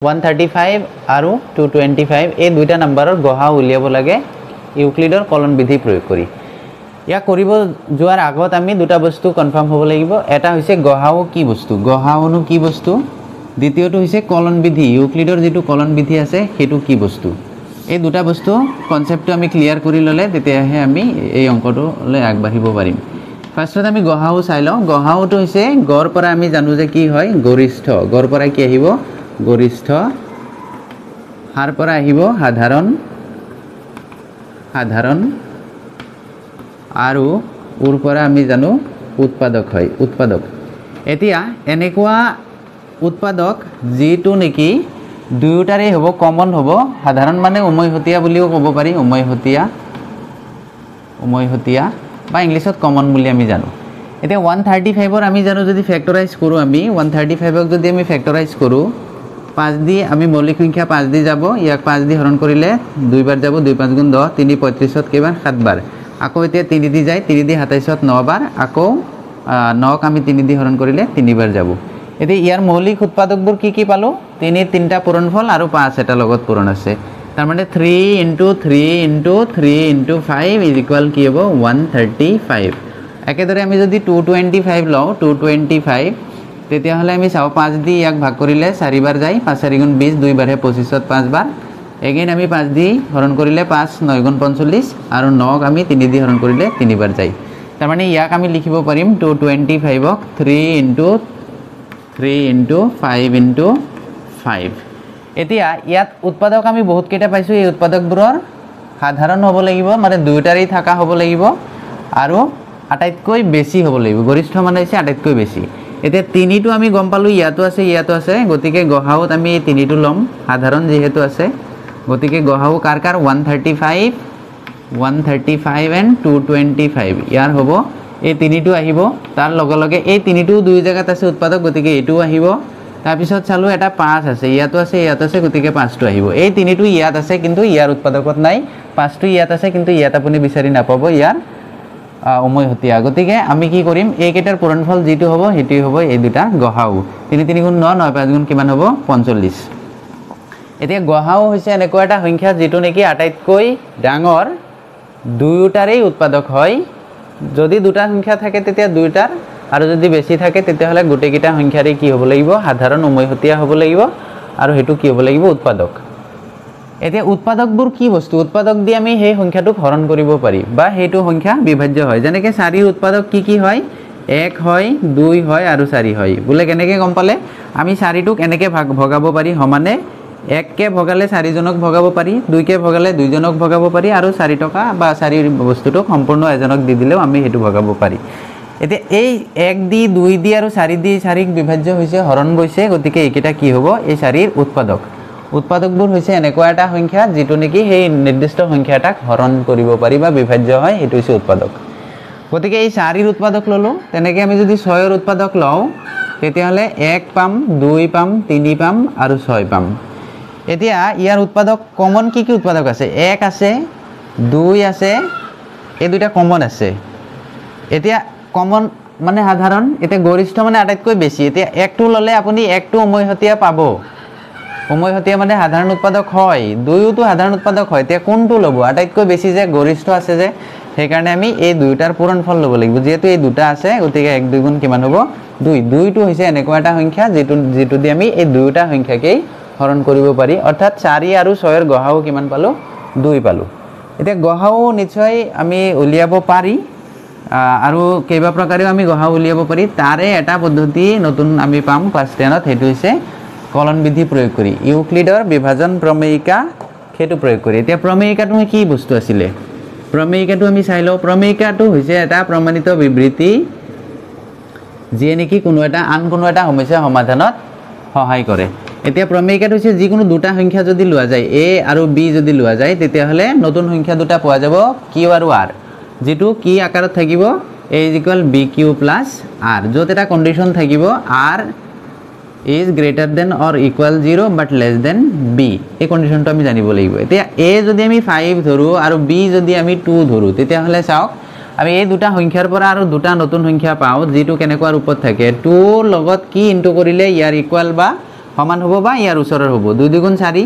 135 আৰু 225 এই দুইটা নাম্বাৰৰ গহাও উলিয়াব লাগে ইউক্লিডৰ কলন বিধি প্ৰয়োগ কৰি। ইয়া কৰিব যোৱাৰ আগত আমি দুটা বস্তু কনফাৰ্ম হ'ব লাগিব। এটা হৈছে গহাও কি বস্তু, গহাওনো কি বস্তু, দ্বিতীয়টো হৈছে কলন বিধি, ইউক্লিডৰ যেটো কলন বিধি আছে সেইটো কি বস্তু। এই দুটা বস্তু কনসেপ্টটো আমি ক্লিয়াৰ কৰি ললে তেতিয়াহে আমি এই অংকটোলৈ আগবাঢ়িব পাৰিম। ফাৰ্ষ্টত আমি গহাও চাই লওঁ। গহাওটো হৈছে গড় পৰা আমি জানো যে কি হয় গৰিষ্ঠ, গড় পৰা কি আহিব গৰিষ্ঠ, হাৰ পৰা আহিব সাধাৰণ, সাধাৰণ আৰু উৰ পৰা আমি জানো উৎপাদক হয়, উৎপাদক। এতিয়া এনেকুৱা উৎপাদক যিটো নেকি দুয়োটাৰে হ'ব কমন হ'ব, সাধাৰণ মানে উমৈহতীয়া বুলিও ক'ব পাৰি, উমৈহতীয়া, উমৈহতীয়া বা ইংলিছত কমন বুলি আমি জানো। এতিয়া 135ৰ আমি জানো যদি ফেক্টৰাইজ কৰোঁ, আমি 135ক যদি আমি ফেক্টৰাইজ কৰোঁ 5 দি আমি মৌলিক সংখ্যা 5 দি যাব, ইয়াক 5 দি হৰণ কৰিলে 2 বাৰ যাব, 2 5 গুণ 10, 3 35ত কেইবাৰ 7 বাৰ, আকৌ এতিয়া 3 দি যায়, 3 দি 27ত 9 বাৰ, আকৌ 9ক আমি 3 দি হৰণ কৰিলে 3 বাৰ যাব। এতিয়া ইয়াৰ মৌলিক উৎপাদকবোৰ কি কি পালোঁ, 3 তিনিটা পূৰণফল আৰু 5 এটা লগত পূৰণ আছে, তাৰমানে 3 × 3 × 3 × 5 ইজ ইকুৱেল কি হ'ব 135। একেদৰে আমি যদি 225 লওঁ, 225 তেতিয়াহ'লে আমি চাওঁ 5 দি ইয়াক ভাগ কৰিলে 4 বাৰ যায়, 5 4 গুণ 20, 2 বাৰহে 25ত 5 বাৰ, এগেইন আমি 5 দি হৰণ কৰিলে 5 9 গুণ 45 আৰু 9ক আমি 3 দি হৰণ কৰিলে 3 বাৰ যায়। তাৰমানে ইয়াক আমি লিখিব পাৰিম 225ক 3 × 5 × 5। এতিয়া ইয়াত উৎপাদক আমি বহুত কেইটা পাইছোঁ, এই উৎপাদকবোৰৰ সাধাৰণ হ'ব লাগিব, মানে দুয়োটাৰেই থকা হ'ব লাগিব আৰু আটাইতকৈ বেছি হ'ব লাগিব, গৰিষ্ঠ মানে হৈছে আটাইতকৈ বেছি। এতিয়া 3টো আমি গম পালোঁ ইয়াতো আছে ইয়াতো আছে, গতিকে গহাওত আমি 3টো ল'ম, সাধাৰণ যিহেতু আছে, গতিকে গহাও কাৰ কাৰ 135 and 225 ইয়াৰ হ'ব, এই 3টো আহিব, তাৰ লগে লগে এই 3টো দুই জেগাত আছে উৎপাদক, গতিকে এইটোও আহিব। তাৰপিছত চালোঁ এটা 5 আছে, ইয়াতো আছে ইয়াত আছে, গতিকে 5টো আহিব। এই 3টো ইয়াত আছে কিন্তু ইয়াৰ উৎপাদকত নাই, 5টো ইয়াত আছে কিন্তু ইয়াত আপুনি বিচাৰি নাপাব ইয়াৰ উমৈহতীয়া। গতিকে আমি কি কৰিম, এইকেইটাৰ পূৰণফল যিটো হ'ব সেইটোৱে হ'ব এই দুটা গহাও। 3 3 গুণ 9, 9 5 গুণ কিমান হ'ব 45। এতিয়া গহাও হৈছে এনেকুৱা এটা সংখ্যা যিটো নেকি আটাইতকৈ ডাঙৰ, দুয়োটাৰেই উৎপাদক হয়। যদি দুটা সংখ্যা থাকে তেতিয়া দুয়োটাৰ, আৰু যদি বেছি থাকে তেতিয়াহ'লে গোটেইকেইটা সংখ্যাৰেই কি হ'ব লাগিব সাধাৰণ উমৈহতীয়া হ'ব লাগিব, আৰু সেইটো কি হ'ব লাগিব উৎপাদক। এতিয়া উৎপাদকবোৰ কি বস্তু, উৎপাদক দি আমি সেই সংখ্যাটোক হৰণ কৰিব পাৰি বা সেইটো সংখ্যা বিভাজ্য হয়। যেনেকৈ 4ৰ উৎপাদক কি কি হয়, 1 হয়, 2 হয় আৰু 4 হয়। বোলে কেনেকৈ গম পালে, আমি 4টোক এনেকৈ ভগাব পাৰি সমানে, 1কে ভগালে 4জনক ভগাব পাৰি, 2কে ভগালে 2জনক ভগাব পাৰি, আৰু 4 টকা বা 4 বস্তুটোক সম্পূৰ্ণ এজনক দি দিলেও আমি সেইটো ভগাব পাৰি। এতিয়া এই 1 দি 2 দি আৰু 4 দি 4ক বিভাজ্য হৈছে, হৰণ গৈছে, গতিকে এইকেইটা কি হ'ব এই 4ৰ উৎপাদক। উৎপাদকবোৰ হৈছে এনেকুৱা এটা সংখ্যা যিটো নেকি সেই নিৰ্দিষ্ট সংখ্যা এটাক হৰণ কৰিব পাৰি বা বিভাজ্য হয়, সেইটো হৈছে উৎপাদক। গতিকে এই 4ৰ উৎপাদক ল'লোঁ, তেনেকৈ আমি যদি 6ৰ উৎপাদক লওঁ তেতিয়াহ'লে 1 পাম, 2 পাম, 3 পাম আৰু 6 পাম। এতিয়া ইয়াৰ উৎপাদক কমন কি কি উৎপাদক আছে, 1 আছে, 2 আছে, এই দুটা কমন আছে। এতিয়া কমন মানে সাধাৰণ, এতিয়া গৰিষ্ঠ মানে আটাইতকৈ বেছি। এতিয়া 1টো ল'লে আপুনি 1টো উমৈহতীয়া পাব, উমৈহতীয়া মানে সাধাৰণ উৎপাদক হয়, 2টো সাধাৰণ উৎপাদক হয়। এতিয়া কোনটো ল'ব, আটাইতকৈ বেছি যে গৰিষ্ঠ আছে যে, সেইকাৰণে আমি এই দুয়োটাৰ পূৰণফল ল'ব লাগিব। যিহেতু এই দুটা আছে গতিকে 1 2 গুণ কিমান হ'ব 2। 2টো হৈছে এনেকুৱা এটা সংখ্যা যিটো দি আমি এই দুয়োটা সংখ্যাকেই হৰণ কৰিব পাৰি, অৰ্থাৎ 4 আৰু 6ৰ গহাও কিমান পালোঁ 2 পালোঁ। এতিয়া গহাও নিশ্চয় আমি উলিয়াব পাৰি, আৰু কেইবা প্ৰকাৰেও আমি গহাও উলিয়াব পাৰি। তাৰে এটা পদ্ধতি নতুন আমি পাম ক্লাছ 10ত, সেইটো হৈছে কলন বিধি প্ৰয়োগ কৰি, ইউক্লিডৰ বিভাজন প্ৰমেয়িকা সেইটো প্ৰয়োগ কৰি। এতিয়া প্ৰমেয়িকাটো কি বস্তু আছিলে, প্ৰমেয়িকাটো আমি চাই লওঁ। প্ৰমেয়িকাটো হৈছে এটা প্ৰমাণিত বিবৃতি যিয়ে নেকি কোনো এটা সমস্যা সমাধানত সহায় কৰে। এতিয়া প্ৰমেয়িকাটো হৈছে যিকোনো দুটা সংখ্যা যদি লোৱা যায়, a আৰু b যদি লোৱা যায়, তেতিয়াহ'লে নতুন সংখ্যা দুটা পোৱা যাব q আৰু r, যিটো কি আকাৰত থাকিব a = bq + r, য'ত এটা কণ্ডিশ্যন থাকিব r is greater than or equal 0 but less than b, এই কণ্ডিশ্যনটো আমি জানিব লাগিব। এতিয়া a যদি আমি 5 ধৰোঁ আৰু b যদি আমি 2 ধৰোঁ, তেতিয়াহ'লে চাওক আমি এই দুটা সংখ্যাৰ পৰা আৰু দুটা নতুন সংখ্যা পাওঁ যিটো কেনেকুৱা ৰূপত থাকে, 2ৰ লগত কি ইনটু কৰিলে ইয়াৰ ইকুৱেল বা সমান হ'ব বা ইয়াৰ ওচৰৰ হ'ব 2 2 গুণ 4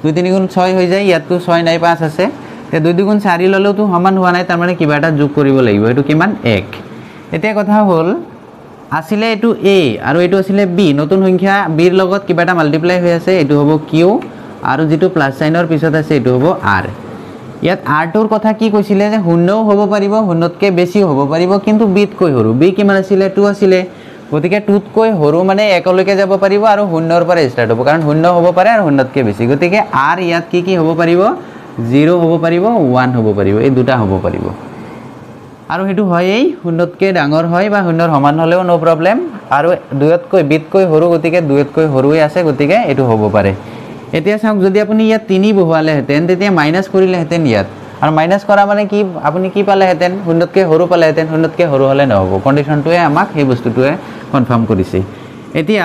2 3 গুণ 6 হৈ যায় ইয়াততো 6 নাই 5 আছে তে 2 2 গুণ 4 ললেও তো সমান হোৱা নাই তাৰ মানে কিবা এটা যোগ কৰিব লাগিব এটো কিমান 1 এতিয়া কথা হ'ল আসিলে এটো a আৰু এটো আসিলে b নতুন সংখ্যা b ৰ লগত কিবা এটা মাল্টিপ্লাই হৈ আছে এটো হ'ব q আৰু যেটো প্লাস সাইনৰ পিছত আছে এটো হ'ব r ইয়াত r টোৰ কথা কি কৈছিলে যে শূন্যও হ'ব পাৰিব শূন্যতকে বেছিও হ'ব পাৰিব কিন্তু b তকৈ সৰু b কিমান আছিল 2 আছিল গতিকে 2 তকৈ সৰু মানে 1 লৈকে যাব পাৰিব আৰু শূন্যৰ পৰা ষ্টাৰ্ট হ'ব কাৰণ শূন্য হ'ব পাৰে আৰু শূন্যতকে বেছি গতিকে r ইয়াত কি হ'ব পাৰিব 0 হ'ব পাৰিব 1 হ'ব পাৰিব এই দুটা হ'ব পাৰিব আৰু হেতু হয়ই শূন্যতকে ডাঙৰ হয় বা শূন্যৰ সমান হলেও নো প্ৰবলেম আৰু 2 তকৈ b তকৈ সৰু গতিকে 2 তকৈ সৰুই আছে গতিকে এটো হ'ব পাৰে এতিয়া চাওক যদি আপুনি ইয়াত 3 বহুৱালে হেতেন তেতিয়া মাইনাস কৰিলে হেতেন ইয়াত আৰু মাইনাস কৰা মানে কি আপুনি কি পালে হেতেন শূন্যতকে সৰু পালে হেতেন শূন্যতকে সৰু হলে নহব কন্ডিশনটোৱে আমাক এই বস্তুটোৱে কনফাৰ্ম কৰিছে এতিয়া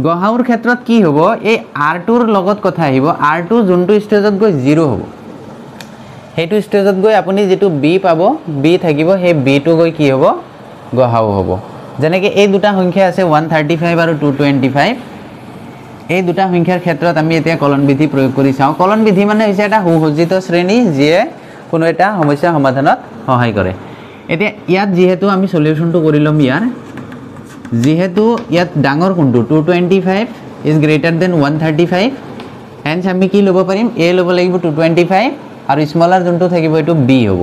গহাউৰ ক্ষেত্ৰত কি হ'ব এই r2 ৰ লগত কথা আহিব r2 যোনটো ষ্টেজত গৈ 0 হ'ব হেতু ষ্টেজত গৈ আপুনি যেটো b পাব b থাকিব হে b টো গৈ কি হ'ব গহাউ হ'ব যেনেকে এই দুটা সংখ্যা আছে 135 আৰু 225 এই দুটা সংখ্যাৰ ক্ষেত্ৰত আমি এতিয়া কলন বিধি প্ৰয়োগ কৰি চাও কলন বিধি মানে হৈছে এটা সুসজ্জিত শ্ৰেণী যিয়ে কোনো এটা সমস্যা সমাধানত সহায় কৰে এতিয়া ইয়াত যেহেতু আমি সলিউশনটো কৰিলম ইয়াৰ যেহেতু ইয়াত ডাঙৰ কোনটো 225 is greater than 135 hence আমি কি লব পাৰিম a লব লাগিব 225 আৰু স্মলাৰ যোনটো থাকিব এটো b হ'ব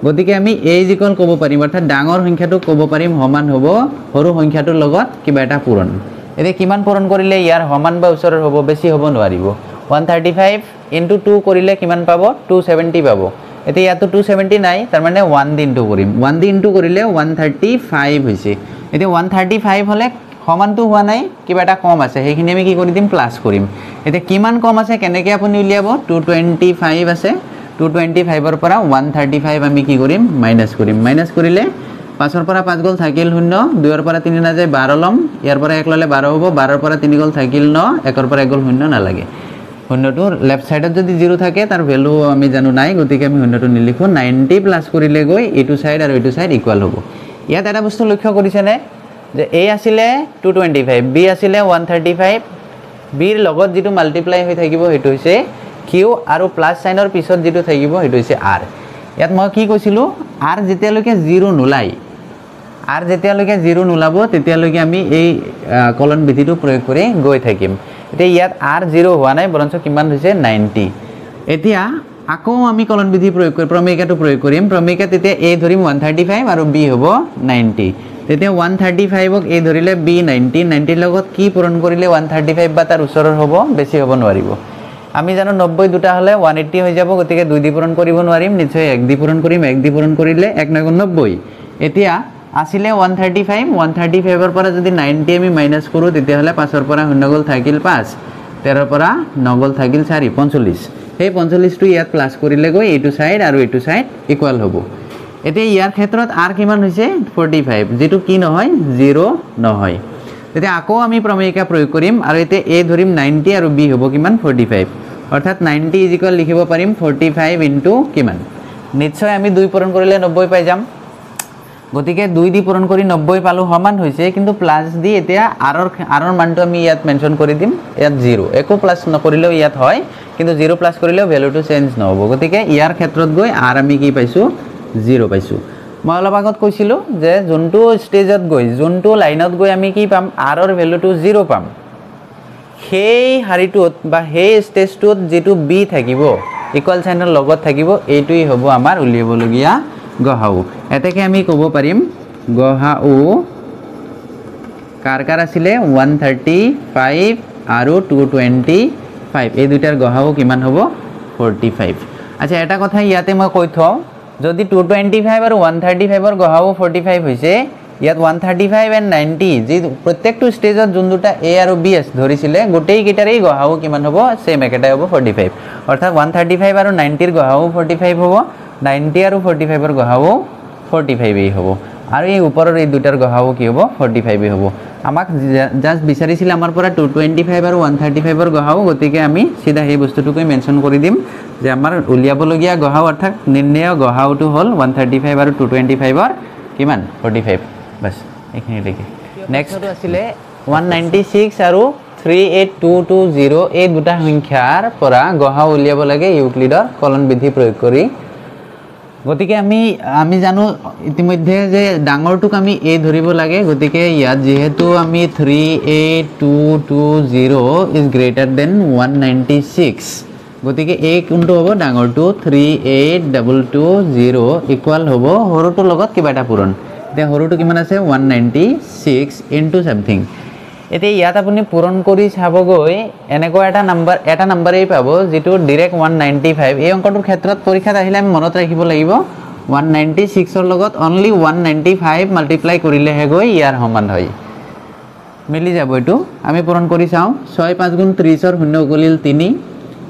গতিকে আমি a is equal ক'ব পাৰিম অৰ্থাৎ ডাঙৰ সংখ্যাটো ক'ব পাৰিম সমান হ'ব সৰু সংখ্যাটোৰ লগত কিবা এটা পূৰণ এতিয়া কিমান পূৰণ কৰিলে ইয়াৰ সমান বা ওচৰৰ হ'ব বেছি হ'ব নোৱাৰিব 135 into 2 কৰিলে কিমান পাব 270 পাব এতিয়া ইয়াতো 270 নাই তাৰ মানে 1 দিন 2 কৰিম 1 দিন 2 কৰিলে 135 হৈছে এতিয়া 135 হলে সমানটো হোৱা নাই কিবা এটা কম আছে হেখিনি আমি কি কৰি দিম প্লাস কৰিম এতিয়া কিমান কম আছে কেনেকে আপুনি উলিয়াব 225 আছে 225 ৰ পৰা 135 আমি কি কৰিম মাইনাস কৰিলে 5 ৰ পৰা 5 গল থাকিল 0 2 ৰ পৰা 3 না যায় 12 লম ইয়াৰ পৰা 1 ললে 12 হ'ব 12 ৰ পৰা 3 গল থাকিল 9 1 ৰ পৰা 1 গল 0 না লাগে 0 টো লেফট সাইডত যদি 0 থাকে তাৰ ভ্যালু আমি জানো নাই গতিকে আমি 0 টো নিলিখো 90 প্লাস কৰিলে গৈ এটো সাইড আৰু এটো সাইড ইকুয়াল হ'ব ইয়াত এটা বস্তু লক্ষ্য কৰিছে নে যে a আছিলে 225 b আছিলে 135 b ৰ লগত যেটো মাল্টিপ্লাই হৈ থাকিব হেতু হৈছে q আৰু প্লাস সাইনৰ পিছত যেটো থাকিব হেতু হৈছে r ইয়াত মই কি কৈছিলো r যেতিয়ালৈকে 0 নোলাই r যেতিয়ালৈকে 0 নোলাব তেতিয়ালৈকে আমি এই কলন বিধিটো প্ৰয়োগ কৰি গৈ থাকিম এতিয়া ইয়াত r 0 হোৱা নাই বৰঞ্চ কিমান হৈছে 90 এতিয়া আকৌ আমি কলন বিধি প্ৰয়োগ কৰি প্ৰমেয়িকাটো প্ৰয়োগ কৰিম প্ৰমেয়িকা তেতিয়া a ধৰিম 135 আৰু b হ'ব 90 তেতিয়া 135 ক a ধৰিলে b 90 লগত কি পূৰণ কৰিলে 135 বা তাৰ ওচৰৰ হ'ব বেছি হ'ব নোৱাৰিব আমি জানো 90 দুটা হলে 180 হৈ যাব গতিকে 2 দি পূৰণ কৰিব নোৱাৰিম নিশ্চয় 1 দি পূৰণ কৰিম 1 দি পূৰণ কৰিলে 1 9 90 এতিয়া আসিলে 135 ৰ পৰা যদি 90 আমি মাইনাস কৰো তেতিয়া হলে 5 ৰ পৰা 0 গল থাকিল 5 13 ৰ পৰা 9 গল থাকিল 4 45 এই 45 টো ইয়াত প্লাস কৰিলে গৈ এটো সাইড আৰু এটো সাইড ইকুয়াল হ'ব এতিয়া ইয়াৰ ক্ষেত্ৰত r কিমান হৈছে 45 যেটো কি নহয় 0 নহয় তেতিয়া আকৌ আমি প্ৰমেয়িকা প্ৰয়োগ কৰিম আৰু এতে a ধৰিম 90 আৰু b হ'ব কিমান 45 অৰ্থাৎ 90 = লিখিব পাৰিম 45 ইনটু কিমান নিশ্চয় আমি 2 পূৰণ কৰিলে 90 পাই যাম গতিকে 2 দি পূৰণ কৰি 90 পালো সমান হৈছে কিন্তু প্লাস দি এতিয়া r ৰ মানটো আমি ইয়াত মেনশন কৰি দিম ইয়াত 0 একো প্লাস নকৰিলেও ইয়াত হয় কিন্তু 0 প্লাস কৰিলেও ভ্যালুটো চেঞ্জ নহব গতিকে ইয়াৰ ক্ষেত্ৰত গৈ r আমি কি পাইছো 0 পাইছো মই অলপ আগত কৈছিলো যে যোনটো ষ্টেজত গৈ যোনটো লাইনত গৈ আমি কি পাম r ৰ ভ্যালুটো 0 পাম সেই হাৰিটোত বা সেই ষ্টেজটোত যেটো b থাকিব ইকুয়াল সাইনৰ লগত থাকিব এইটোই হ'ব আমাৰ উলিয়াবলগীয়া গহাউ এটাকে আমি ক'ব পাৰিম গহাউ কাৰ আছিলে 135 আৰু 225 এই দুটাৰ গহাউ কিমান হ'ব 45 আচ্ছা এটা কথা ইয়াতে মই কৈ থওঁ যদি 225 আৰু 135 ৰ গহাউ 45 হৈছে ইয়াত 135 and 90 যি প্ৰত্যেকটো ষ্টেজত যোন দুটা a আৰু b আছে ধৰিছিলে গোটেই গিটাৰেই গহাউ কিমান হ'ব সেম একেটাই হ'ব 45 অৰ্থাৎ 135 আৰু 90 ৰ গহাউ 45 হ'ব 90 আৰু 45 ৰ গহাউ 45 এই হ'ব আৰু এই ওপৰৰ এই দুটাৰ গহাউ কি হ'ব 45 হ'ব আমাক জাস্ট বিচাৰিছিল আমাৰ পৰা 225 আৰু 135 ৰ গহাউ গতিকে আমি সিধা এই বস্তুটোকৈ মেনশন কৰি দিম যে আমাৰ উলিয়াবলগীয়া গহাউ অৰ্থাৎ নিৰ্ণয় গহাউটো হ'ল 135 আৰু 225 ৰ কিমান 45 বাস এখিনি দেখি নেক্সট আছিলে 196 আৰু 38220 এই দুটা সংখ্যাৰ পৰা গহাও উলিয়াব লাগে ইউক্লিডৰ কলন বিধি প্ৰয়োগ কৰি গতিকে আমি জানো ইতিমধ্যে যে ডাঙৰটোক আমি a ধৰিব লাগে গতিকে ইয়াত যেহেতু আমি 38220 ইজ গ্ৰেটাৰ দেন 196 গতিকে a কোনটো হ'ব ডাঙৰটো 38220 ইকুয়াল হ'ব হৰুটোৰ লগত কিবা এটা পূৰণ এতিয়া হৰুটো কিমান আছে 196 ইনটু সামথিং এতিয়া ইয়াত আপুনি পূৰণ কৰি চাবগৈ এনেকুৱা এটা নাম্বাৰেই পাব যেটো ডাইৰেক্ট 195 এই অংকটোৰ ক্ষেত্ৰত পৰীক্ষাত আহিলে আমি মনত ৰাখিব লাগিব 196 ৰ লগত অনলি 195 মাল্টিপ্লাই কৰিলে হে গৈ ইয়াৰ সমান হয় মিলি যাব এটো আমি পূৰণ কৰি চাও 6 5 গুণ 30 ৰ 0 উকলিল 3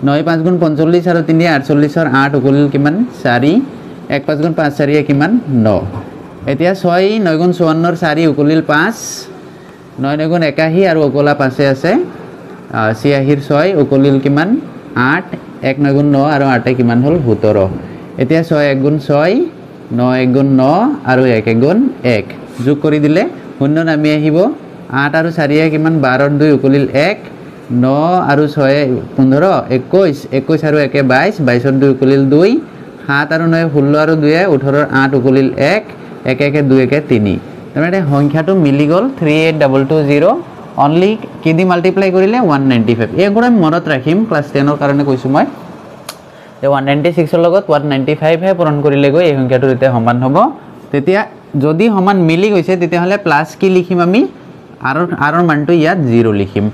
9 5 গুণ 45 আৰু 3 48 ৰ 8 উকলিল কিমান 4 1 5 গুণ 5 4 কিমান 9 এতিয়া 6 9 গুণ 54 ৰ 4 উকলিল 5 9 গুণ 81 আৰু উকলা 5 আছে 86 ৰ 6 উকলিল কিমান 8 1 9 গুণ 9 আৰু 8 কিমান হল 17 এতিয়া 6 1 গুণ 6 9 1 গুণ 9 আৰু 1 1 গুণ 1 যোগ কৰি দিলে শূন্য নামি আহিব 8 আৰু 4 কিমান 12 ৰ 2 উকলিল 1 9 আৰু 6 15 21 21 আৰু 1 22 22 ৰ 2 উকলিল 2 7 আৰু 9 16 আৰু 2 18 ৰ 8 উকলিল 1 1 1 2 1 3 তাৰমানে সংখ্যাটো মিলি গল 38220 অনলি কিদি মাল্টিপ্লাই কৰিলে 195 এই গুণ আমি মনত ৰাখিম ক্লাস 10 ৰ কাৰণে কৈছো মই তে 196 ৰ লগত 195 হে পূৰণ কৰিলে গৈ এই সংখ্যাটো এতিয়া সমান হ'ব তেতিয়া যদি সমান মিলি গৈছে তেতিয়া হলে প্লাস কি লিখিম আমি r ৰ মানটো ইয়াত 0 লিখিম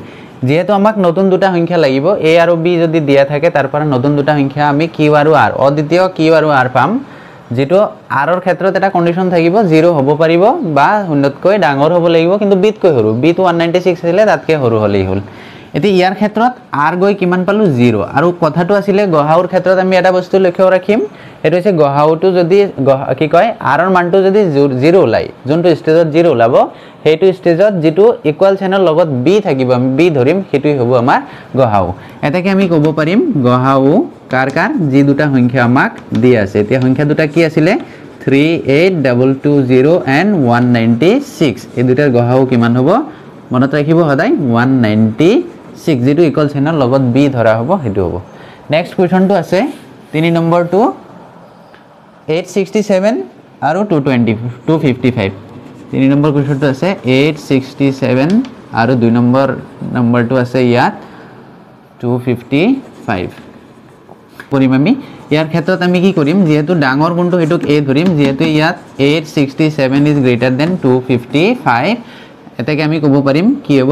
যেহেতু আমাক নতুন দুটা সংখ্যা লাগিব a আৰু b যদি দিয়া থাকে তাৰ পৰা নতুন দুটা সংখ্যা আমি q আৰু r অদ্বিতীয় q আৰু r পাম যেটো r ৰ ক্ষেত্ৰত এটা কন্ডিশন থাকিব 0 হ'ব পাৰিব বা শূন্যতকৈ ডাঙৰ হ'ব লাগিব কিন্তু b তকৈ সৰু b তো 196 আছিল তাতকৈ সৰু হলেই হল এতি ইয়াৰ ক্ষেত্ৰত r গৈ কিমান পালো 0 আৰু কথাটো আছিল গহাউৰ ক্ষেত্ৰত আমি এটা বস্তু লক্ষ্য ৰাখিম এটো হৈছে গহাউটো যদি কি কয় r ৰ মানটো যদি 0 ওলাই যোনটো ষ্টেজত 0 ওলাব হেতু ষ্টেজত যেটো ইকুয়াল সাইনৰ লগত b থাকিব আমি b ধৰিম হেতুই হ'ব আমাৰ গহাউ এটাকে আমি ক'ব পাৰিম গহাউ কাৰ যি দুটা সংখ্যা আমাক দি আছে এতিয়া সংখ্যা দুটা কি আছিল 38220 and 196 এই দুটাৰ গহাউ কিমান হ'ব মনত ৰাখিব সদায় 196 যেটো ইকুয়াল সাইনৰ লগত b ধৰা হ'ব হেতু হ'ব নেক্সট কোৱেশ্চনটো আছে 3 নম্বৰটো 867 আৰু 255 3 নম্বৰ কোৱেশ্চনটো আছে 867 আৰু 2 নম্বৰটো আছে ইয়াত 255 কৰিম আমি ইয়াৰ ক্ষেত্ৰত আমি কি কৰিম যেহেতু ডাঙৰ কোনটো হেতুক a ধৰিম যেহেতু ইয়াত 867 ইজ গ্ৰেটাৰ দেন 255 এটাকে আমি ক'ব পাৰিম কি হ'ব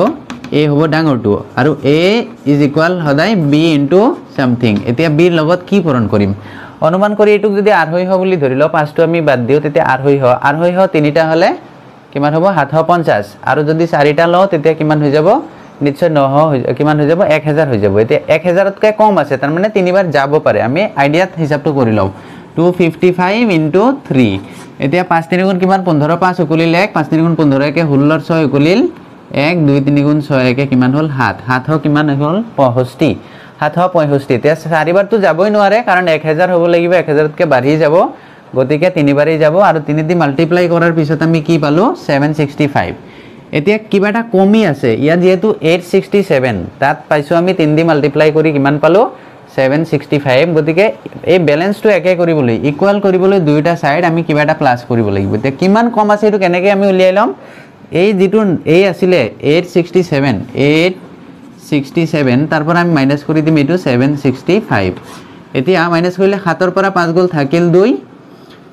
a হ'ব ডাঙৰটো আৰু a ইজ ইকুয়াল সদায় b ইনটু সামথিং এতিয়া b ৰ লগত কি পূৰণ কৰিম অনুমান কৰি এটুক যদি r হৈ হ বুলি ধৰিলো পাঁচটো আমি বাদ দিও তেতিয়া r হৈ হ তিনিটা হলে কিমান হ'ব 750 আৰু যদি চাৰিটা লও তেতিয়া কিমান হৈ যাব নিশ্চয় 9 কিমান হৈ যাব 1000 হৈ যাব এতিয়া 1000 তকৈ কম আছে তাৰ মানে তিনিবাৰ যাব পাৰে আমি আইডিয়াত হিচাপটো কৰি লও 255 ইনটু 3 এতিয়া 5 3 গুণ কিমান 15 5 উকলিল 1 5 3 গুণ 15 কে 16 6 উকলিল 1 2 3 গুণ 6 কে কিমান হল 7 7 হ কিমান হল 65 7 হ 65 এতিয়া চাৰিবাৰ তো যাবই নোৱাৰে কাৰণ 1000 হ'ব লাগিব 1000 তকৈ বাঢ়ি যাব গতিকে তিনিবাৰেই যাব আৰু 3 দি মাল্টিপ্লাই কৰাৰ পিছত আমি কি পালো 765 এতিয়া কিবা এটা কমি আছে ইয়া যেহেতু 867 তাত পাইছো আমি 3 দি মাল্টিপ্লাই কৰি কিমান পালো 765 গতিকে এই ব্যালেন্সটো একে কৰিবলৈ ইকুয়াল কৰিবলৈ দুইটা সাইড আমি কিবা এটা প্লাস কৰিব লাগিব এতিয়া কিমান কম আছে এটো কেনেকৈ আমি উলিয়াই লম এই যেটো এই আছিল 867 তাৰ পৰা আমি মাইনাস কৰি দিম এটো 765 এতিয়া মাইনাস কৰিলে 7 ৰ পৰা 5 গল থাকিল 2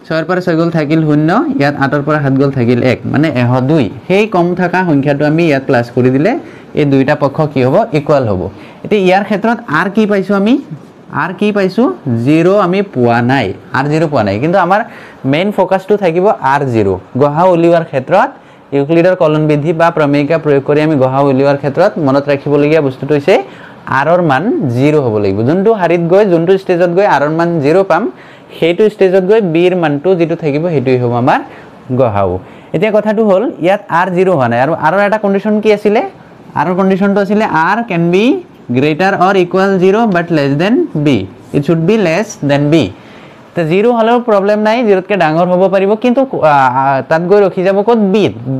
6 ৰ পৰা 6 গল থাকিল 0 ইয়াত 8 ৰ পৰা 7 গল থাকিল 1 মানে 102 সেই কম থাকা সংখ্যাটো আমি ইয়াত প্লাস কৰি দিলে এই দুইটা পক্ষ কি হ'ব ইকুয়াল হ'ব এতিয়া ইয়াৰ ক্ষেত্ৰত r কি পাইছো আমি r কি পাইছো 0 আমি পোৱা নাই r0 পোৱা নাই কিন্তু আমাৰ মেইন ফোকাসটো থাকিব r0 গহাউ উলিওৱাৰ ক্ষেত্ৰত ইউক্লিডৰ কলন বিধি বা প্ৰমেয়িকা প্ৰয়োগ কৰি আমি গহাউ উলিওৱাৰ ক্ষেত্ৰত মনত ৰাখিবলগীয়া বস্তুটো হৈছে r ৰ মান 0 হ'ব লাগিব যোনটো হাৰিত গৈ যোনটো ষ্টেজত গৈ r ৰ মান 0 পাম হেতু ষ্টেজত গৈ b ৰ মানটো যেটো থাকিব হেতুই হ'ব আমাৰ গহাউ এতিয়া কথাটো হল ইয়াত r0 হোৱা নাই আৰু r ৰ এটা কন্ডিশন কি আছিল r ৰ কন্ডিশনটো আছিল r can be greater or equal 0 but less than b it should be less than b তো 0 হলেও প্রবলেম নাই, 0তকে ডাঙৰ হ'ব পাৰিব, কিন্তু তাত গৈ ৰখি যাব ক'ত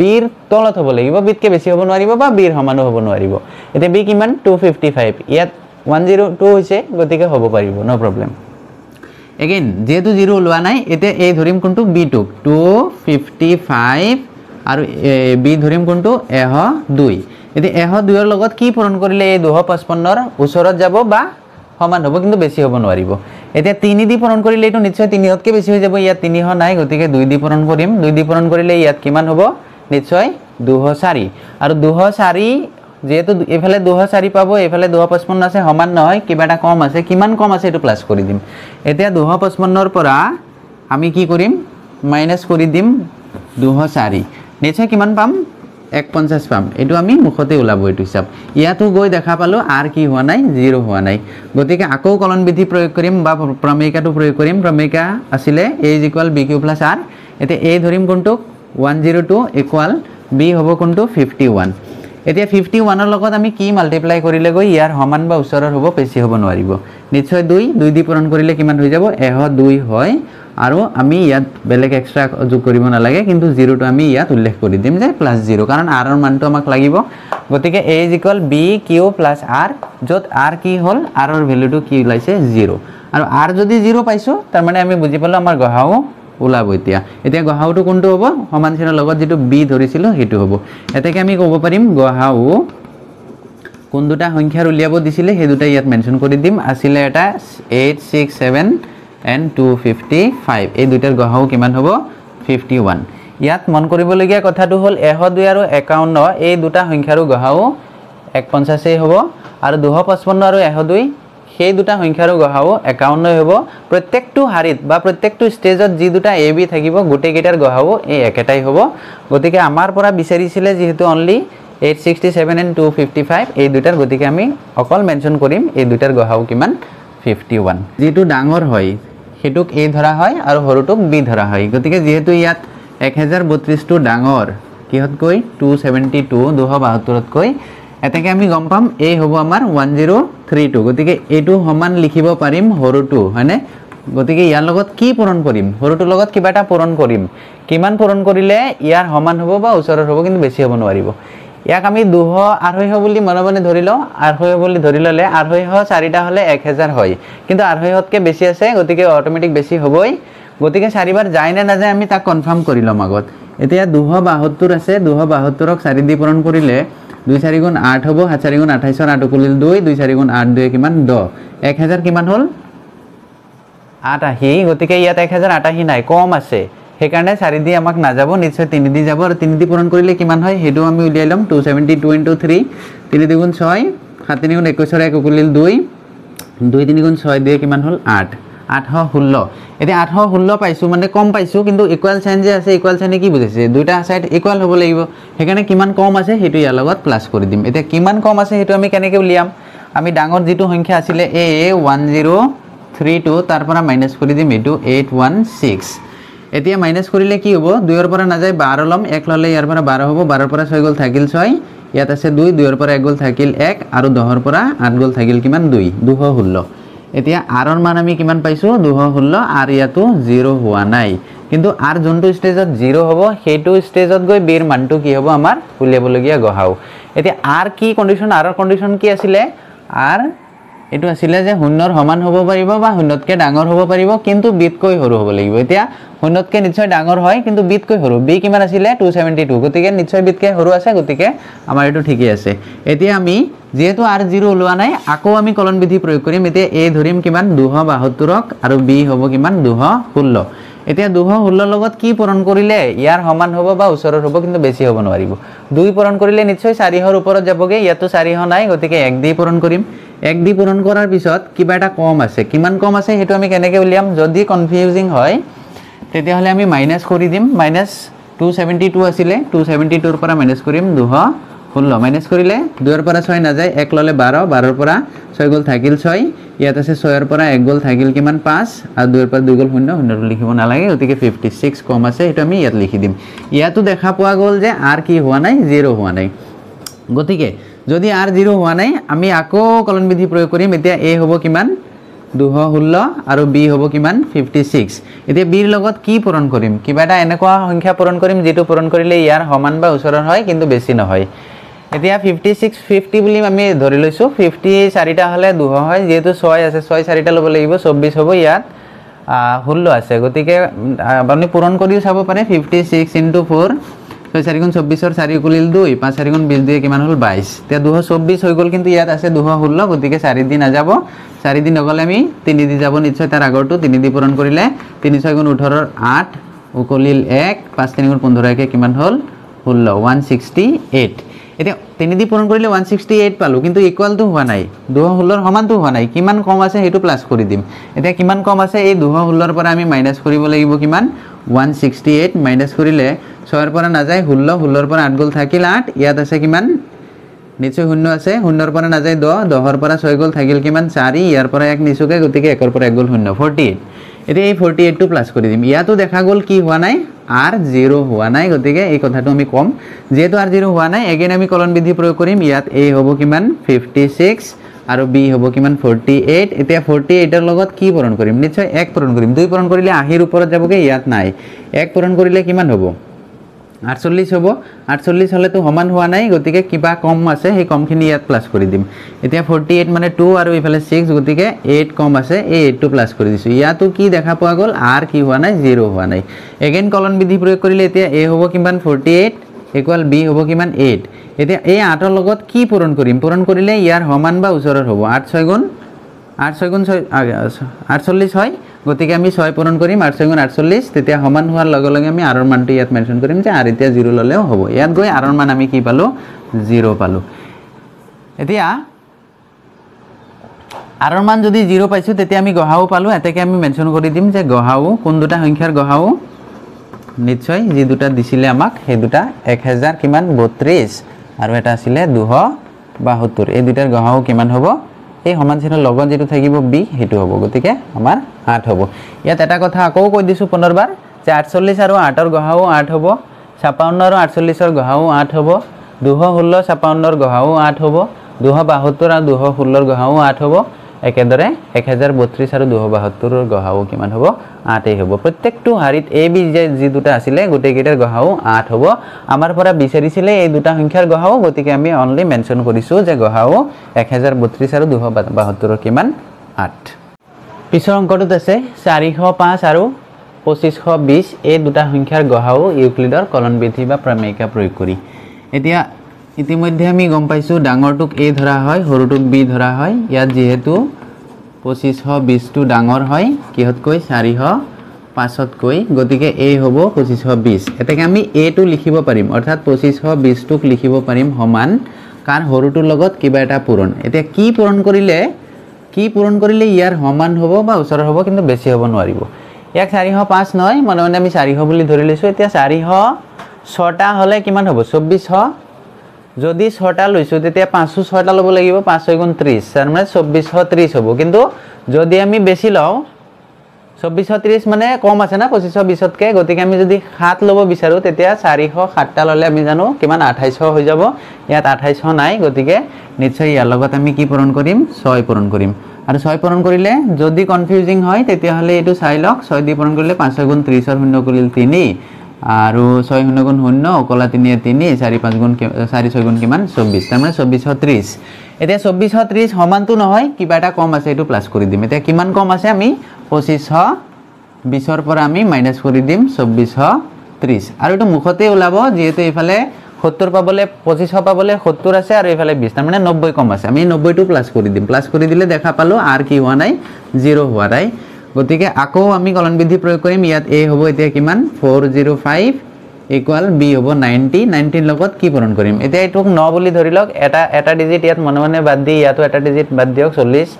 বিৰ তলত হ'ব লাগিব, বিতকে বেছি হ'ব নোৱাৰিব বা বিৰ সমানো হ'ব নোৱাৰিব। এতিয়া বি কিমান 255, ইয়াত 102 হৈছে, গতিকে হ'ব পাৰিব, নো প্ৰবলেম। এগেইন যেহেতু 0 ওলোৱা নাই, এতিয়া এই ধৰিম কোনটো বিটোক 255 আৰু বি ধৰিম কোনটো 102। এতিয়া 102ৰ লগত কি পূৰণ কৰিলে এই 255ৰ ওচৰত যাব বা সমান হ'ব, কিন্তু বেছি হ'ব নোৱাৰিব। এতিয়া 3 দি পূৰণ কৰিলে এইটো নিশ্চয় 3তকৈ বেছি হৈ যাব, ইয়াত 3 নাই, গতিকে 2 দি পূৰণ কৰিম। 2 দি পূৰণ কৰিলে ইয়াত কিমান হ'ব, নিশ্চয় 204। আৰু 204 যেহেতু এইফালে 204 পাব, এইফালে 255 আছে, সমান নহয়, কিবা এটা কম আছে, কিমান কম আছে এইটো প্লাছ কৰি দিম। এতিয়া 255ৰ পৰা আমি কি কৰিম, মাইনাছ কৰি দিম 204, নিশ্চয় কিমান পাম 150 পাম। এইটো আমি মুখতে ওলাব এইটো হিচাপ। ইয়াতো গৈ দেখা পালোঁ আর কি হোৱা নাই, 0 হোৱা নাই, গতিকে আকৌ কলন বিধি প্ৰয়োগ কৰিম বা প্ৰমেয়িকাটো প্ৰয়োগ কৰিম। প্ৰমেয়িকা আছিলে a = bq + r। এতিয়া a ধৰিম কোনটোক 102 ইকুয়াল b হ'ব কোনটো 51। এতিয়া 51ৰ লগত আমি কি মাল্টিপ্লাই কৰিলে গৈ ইয়াৰ সমান বা ওচৰৰ হ'ব, বেছি হ'ব নোৱাৰিব, নিশ্চয় 2 দি পূৰণ কৰিলে কিমান হৈ যাব 102 হয়। আৰু আমি ইয়াত বেলেগ এক্সট্ৰা যোগ কৰিব নালাগে, কিন্তু 0টো আমি ইয়াত উল্লেখ কৰি দিম যে +0, কাৰণ r ৰ মানটো আমাক লাগিব। গতিকে a = bq + r, য'ত r কি হ'ল, r ৰ ভ্যালুটো কি ওলাইছে 0। আৰু r যদি 0 পাইছো, তাৰ মানে আমি বুজি পালো আমাৰ গহাও ওলাব। এতিয়া গহাওটো কোনটো হ'ব, সমান চিনৰ লগত যেটো b ধৰিছিলো সেইটো হ'ব। এতেকে আমি ক'ব পাৰিম গহাও কোন দুটা সংখ্যাৰ উলিয়াব দিছিলে সেই দুটা ইয়াত মেনশন কৰি দিম। আছিলে এটা 867 and 255, এই দুটাৰ গহাও কিমান হ'ব 51। ইয়াত মন কৰিবলগীয়া কথাটো হ'ল 102 আৰু 51 এই দুটা সংখ্যাৰ গহাও 150 হ'ব, আৰু 255 আৰু 102 সেই দুটা সংখ্যাৰ গহাও 51 হ'ব। প্ৰত্যেকটো হাৰিত বা প্ৰত্যেকটো ষ্টেজত যি দুটা a b থাকিব, গোটেই কেইটাৰ গহাও এই একেটাই হ'ব। গতিকে আমাৰ পৰা বিচাৰিছিলে যেহেতু অনলি 867 and 255 এই দুটাৰ, গতিকে আমি অকল মেনশন কৰিম এই দুটাৰ গহাও কিমান 51। যেটো ডাঙৰ হয় হেতুক a ধৰা হয় আৰু হৰুটোক b ধৰা হয়। গতিকে যেহেতু ইয়াত 1032 টো ডাঙৰ কিহতকৈ 272 272তকৈ, এতেকে আমি গম পাম a হ'ব আমাৰ 1032। গতিকে এইটো সমান লিখিব পাৰিম হৰুটো, হয়নে? গতিকে ইয়াৰ লগত কি পূৰণ কৰিম, হৰুটোৰ লগত কিবা এটা পূৰণ কৰিম। কিমান পূৰণ কৰিলে ইয়াৰ সমান হ'ব বা ওচৰৰ হ'ব, কিন্তু বেছি হ'ব নোৱাৰিব। ইয়াক আমি 200 বুলি মনে মনে ধৰি লওঁ, 250 বুলি ধৰি ল'লে 250 চাৰিটা হ'লে 1000 হয়, কিন্তু 250তকৈ বেছি আছে, গতিকে অটোমেটিক বেছি হ'বই। গতিকে চাৰিবাৰ যায় নে নাযায় আমি তাক কনফাৰ্ম কৰি ল'ম আগত। এতিয়া 272 আছে, 272ক 4 দি পূৰণ কৰিলে 2 4 গুণ 8 হ'ব, 7 4 গুণ 28, 8 কুলিল 2, 2 4 গুণ 8, 2 কিমান 10, 1000 কিমান হ'ল 88। গতিকে ইয়াত 1088 নাই, কম আছে, সেইকাৰণে 4 দি আমাক নাযাব, নিশ্চয় 3 দি যাব। আৰু 3 দি পূৰণ কৰিলে কিমান হয় হেতু আমি উলিয়াই ল'ম। 272 * 3, 3 2 গুণ 6, 7 3 গুণ 21, 1 কুলিল 2, 2 3 গুণ 6, 2 কিমান হ'ল 8, 816। এতিয়া 816 পাইছো, মানে কম পাইছো, কিন্তু ইকুয়াল সাইন যে আছে, ইকুয়াল সাইনে কি বুজাইছে, দুইটা সাইড ইকুয়াল হ'ব লাগিব, সেইকাৰণে কিমান কম আছে হেতু ইয়াৰ লগত প্লাস কৰি দিম। এতিয়া কিমান কম আছে হেতু আমি কেনেকৈ উলিয়াম, আমি ডাঙৰ যেটো সংখ্যা আছিলে a 1032 তাৰ পৰা মাইনাস কৰি দিম এটো 816। এতিয়া মাইনাস কৰিলে কি হ'ব, 2 ৰ পৰা নাযায় 12 লম, 1 ললে ইয়াৰ পৰা 12 হ'ব, 12 ৰ পৰা 6 গল থাকিল 6, ইয়াত আছে 2, 2 ৰ পৰা 1 গল থাকিল 1, আৰু 10 ৰ পৰা 8 গল থাকিল কিমান 2, 216। এতিয়া r ৰ মান আমি কিমান পাইছো 216, আৰ ইয়াতো 0 হোৱা নাই, কিন্তু r যোনটো ষ্টেজত 0 হ'ব সেইটো ষ্টেজত গৈ b ৰ মানটো কি হ'ব আমাৰ উলিয়াবলগীয়া গহাও। এতিয়া r কি কন্ডিশন, r ৰ কন্ডিশন কি আছিলে, r এটো আছিলে যে শূন্যৰ সমান হ'ব পাৰিব বা শূন্যতকৈ ডাঙৰ হ'ব পাৰিব, কিন্তু বিতকৈ সৰু হ'ব লাগিব। এতিয়া শূন্যতকৈ নিশ্চয় ডাঙৰ হয়, কিন্তু বিতকৈ সৰু, b কিমান আছিলে 272, গতিকে নিশ্চয় বিতকৈ সৰু আছে, গতিকে আমাৰ এটো ঠিকই আছে। এতিয়া আমি যেহেতু r 0 ওলোৱা নাই, আকৌ আমি কলন বিধি প্ৰয়োগ কৰিম। এতিয়া a ধৰিম কিমান 272ক আৰু b হ'ব কিমান 216। এতিয়া 216 লগত কি পূৰণ কৰিলে ইয়াৰ সমান হ'ব বা ওচৰৰ হ'ব, কিন্তু বেছি হ'ব নোৱাৰিব। 2 পূৰণ কৰিলে নিশ্চয় 400ৰ ওপৰত যাবগে, ইয়াতো 400 নাই, গতিকে 1 দি পূৰণ কৰিম। 1 দি পূৰণ কৰাৰ পিছত কিবা এটা কম আছে, কিমান কম আছে হেতু আমি কেনেকৈ উলিয়াম, যদি কনফিউজিং হয় তেতিয়াহ'লে আমি মাইনাস কৰি দিম। মাইনাস 272 আছিলে, 272ৰ পৰা মাইনাস কৰিম 216, মাইনাস কৰিলে 2 ৰ পৰা 6 নাযায়, 1 ললে 12, 12 ৰ পৰা 6 গল থাকিল 6, ইয়াত আছে 6 ৰ পৰা 1 গল থাকিল কিমান 5, আৰু 2 ৰ পৰা 2 গল 0, 0টো লিখিব নালাগে, গতিকে 56 কম আছে, হেতু আমি ইয়াত লিখি দিম। ইয়াতো দেখা পোৱা গ'ল যে r কি হোৱা নাই 0 হোৱা নাই। গতিকে যদি r 0 হোৱা নাই, আমি আকৌ কলন বিধি প্ৰয়োগ কৰিম। এতিয়া a হ'ব কিমান 216 আৰু b হ'ব কিমান 56 এতিয়া b ৰ লগত কি পূৰণ কৰিম কিবা এটা এনেকুৱা সংখ্যা পূৰণ কৰিম যেটো পূৰণ কৰিলে ইয়াৰ সমান বা ওচৰৰ হয় কিন্তু বেছি নহয় এতিয়া 56 50 বুলি আমি ধৰি লৈছো 50 চাৰিটা হলে 200 হয় যেটো 6 আছে 6 চাৰিটা ল'ব লাগিব 24 হ'ব ইয়াত 16 আছে গতিকে আপুনি পূৰণ কৰিও চাব পাৰে 56 * 4 6 4 গুণ 24 4 গুণিল 2 5 4 গুণ 20 দিয়ে কিমান হল 22 তে 224 হৈ গল কিন্তু ইয়াত আছে 216 গতিকে 4 দিন আ যাব 4 দিন গলে আমি 3 দি যাব নিশ্চয় তাৰ আগৰটো 3 দি পূৰণ কৰিলে 3 6 গুণ 18 ৰ 8 উকলিল 1 5 3 গুণ 15 কে কিমান হল 16 168 এতিয়া 3 দি পূৰণ কৰিলে 168 পালো কিন্তু ইকুয়াল টু হোৱা নাই 216 ৰ সমানটো হোৱা নাই কিমান কম আছে হেতু প্লাস কৰি দিম এতিয়া কিমান কম আছে এই 216 ৰ পৰা আমি মাইনাস কৰিব লাগিব কিমান 168 মাইনাস কৰিলে 6 ৰ পৰা না যায় 16 16 ৰ পৰা 8 গল থাকিল 8 ইয়াত আছে কিমান নিশ্চয় 0 আছে 0 ৰ পৰা না যায় 10 10 ৰ পৰা 6 গল থাকিল কিমান 4 ইয়াৰ পৰা 1 নিচুকে গতিকে 1 ৰ পৰা 1 গল 0 48 এতিয়া এই 48 টো প্লাস কৰি দিম ইয়াতো দেখা গল কি হোৱা নাই r0 হোৱা নাই গতিকে এই কথাটো আমি কম যেটো r0 হোৱা নাই এগেইন আমি কলন বিধি প্ৰয়োগ কৰিম ইয়াত a হ'ব কিমান 56 আৰু b হ'ব কিমান 48 এতিয়া 48 ৰ লগত কি পূৰণ কৰিম নিশ্চয় 1 পূৰণ কৰিম 2 পূৰণ কৰিলে আহিৰ ওপৰত যাবগে ইয়াত নাই 1 পূৰণ কৰিলে কিমান হ'ব 48 হ'ব 48 হলে তো সমান হোৱা নাই গতিকে কিবা কম আছে সেই কমখিনি ইয়াত প্লাস কৰি দিম এতিয়া 48 মানে 2 আৰু ইফালে 6 গতিকে 8 কম আছে এই 8 টো প্লাস কৰি দিছো ইয়াতো কি দেখা পোৱা গল r কি হোৱা নাই 0 হোৱা নাই এগেইন কলন বিধি প্ৰয়োগ কৰিলে এতিয়া a হ'ব কিমান 48 ইকুয়াল b হ'ব কিমান 8 এতিয়া এই 8 ৰ লগত কি পূৰণ কৰিম পূৰণ কৰিলে ইয়াৰ সমান বা ওচৰৰ হ'ব 8 6 গুণ 48 হয় গতিকে আমি 6 পূৰণ কৰিম 8 6 গুণ 48 তেতিয়া সমান হোৱাৰ লগে লগে আমি r ৰ মানটো ইয়াত মেনশন কৰিম যে r এতিয়া 0 ললেও হ'ব ইয়াত গৈ r ৰ মান আমি কি পালো 0 পালো এতিয়া r ৰ মান যদি 0 পাইছো তেতিয়া আমি গহাও পালো এতেকে আমি মেনশন কৰি দিম যে গহাও কোন দুটা সংখ্যাৰ গহাও নিশ্চয় যি দুটা দিছিলে আমাক সেই দুটা 1000 কিমান 32 আৰু এটা আছিল 272 এই দুটাৰ গহাও কিমান হ'ব এই সমান চিহ্নৰ লগত যেটো থাকিব b হেতু হ'ব গতিকে আমাৰ 8 হ'ব ইয়াত এটা কথা আকৌ কৈ দিছো পুনৰবাৰ যে 48 আৰু 8 ৰ গহাও 8 হ'ব 56 আৰু 48 ৰ গহাও 8 হ'ব 216 56 ৰ গহাও 8 হ'ব 272 আৰু 216 ৰ গহাও 8 হ'ব একেদৰে 1032 আৰু 272 ৰ গহাও কিমান হ'ব 8 হ'ব প্ৰত্যেকটো হাৰিত a b যি দুটা আছিল গটে গেটাৰ গহাও 8 হ'ব আমাৰ পৰা বিচাৰিছিলে এই দুটা সংখ্যাৰ গহাও গতিকে আমি অনলি মেনশন কৰিছো যে গহাও 1032 আৰু 272 ৰ কিমান 8 পিছৰ অংকটোত আছে 405 আৰু 2520 এই দুটা সংখ্যাৰ গহাও ইউক্লিডৰ কলন বিধি বা প্ৰমেয়িকা প্ৰয়োগ কৰি এতিয়া ইতিমধ্যে আমি গম পাইছো ডাঙৰটুক a ধৰা হয় সৰুটুক b ধৰা হয় ইয়াত যেহেতু 2520 টো ডাঙৰ হয় কিহতকৈ 405 তকৈ গতিকে a হ'ব 2520 এতেকে আমি a টো লিখিব পাৰিম অৰ্থাৎ 2520 টোক লিখিব পাৰিম সমান কাৰ সৰুটোৰ লগত কিবা এটা পূৰণ এতিয়া কি পূৰণ কৰিলে ইয়াৰ সমান হ'ব বা ওচৰৰ হ'ব কিন্তু বেছি হ'ব নোৱাৰিব ইয়াক 405 নহয় মানে আমি 400 বুলি ধৰি লৈছো এতিয়া 400 ছটা হলে কিমান হ'ব 2400 যদি 6টা লৈছো তেতিয়া 506টা লব লাগিব 5 6 গুণ 30 তাৰ মানে 2430 হ'ব কিন্তু যদি আমি বেছি লও 2430 মানে কম আছে না 2520 তকে গতিকে আমি যদি 7 লব বিচাৰো তেতিয়া 407টা ললে আমি জানো কিমান 2800 হৈ যাব ইয়াত 2800 নাই গতিকে নিশ্চয় ইয়াৰ লগত আমি কি পূৰণ কৰিম 6 পূৰণ কৰিম আৰু 6 পূৰণ কৰিলে যদি কনফিউজিং হয় তেতিয়া হলে এটো চাই লওক 6 দি পূৰণ কৰিলে 5 6 গুণ 30 ৰ 0 কৰিল 3 আৰু 6 0 গুণ 0 অকলা 3 3 4 5 গুণ 4 6 গুণ কিমান 24 তাৰ মানে 2430 এতিয়া 2430 সমানটো নহয় কিবা এটা কম আছে এটো প্লাস কৰি দিম এতিয়া কিমান কম আছে আমি 2520 ৰ পৰা আমি মাইনাস কৰি দিম 2430 আৰু এটো মুখতে ওলাব যেহেতু ইফালে 70 পাবলে 2500 পাবলে 70 আছে আৰু ইফালে 20 তাৰ মানে 90 কম আছে আমি 90 টো প্লাস কৰি দিম প্লাস কৰি দিলে দেখা পালো আৰ কি হোৱা নাই 0 হোৱা নাই গতিকে আকৌ আমি কলন বিধি প্ৰয়োগ কৰিম ইয়াত a হ'ব এতিয়া কিমান 405 ইকুয়াল b হ'ব 90 90 লগত কি পূৰণ কৰিম এতিয়া এটোক 9 বুলি ধৰি লওক এটা ডিজিট ইয়াত মনে মনে বাদ দি ইয়াতো এটা ডিজিট বাদ দিয়ক 40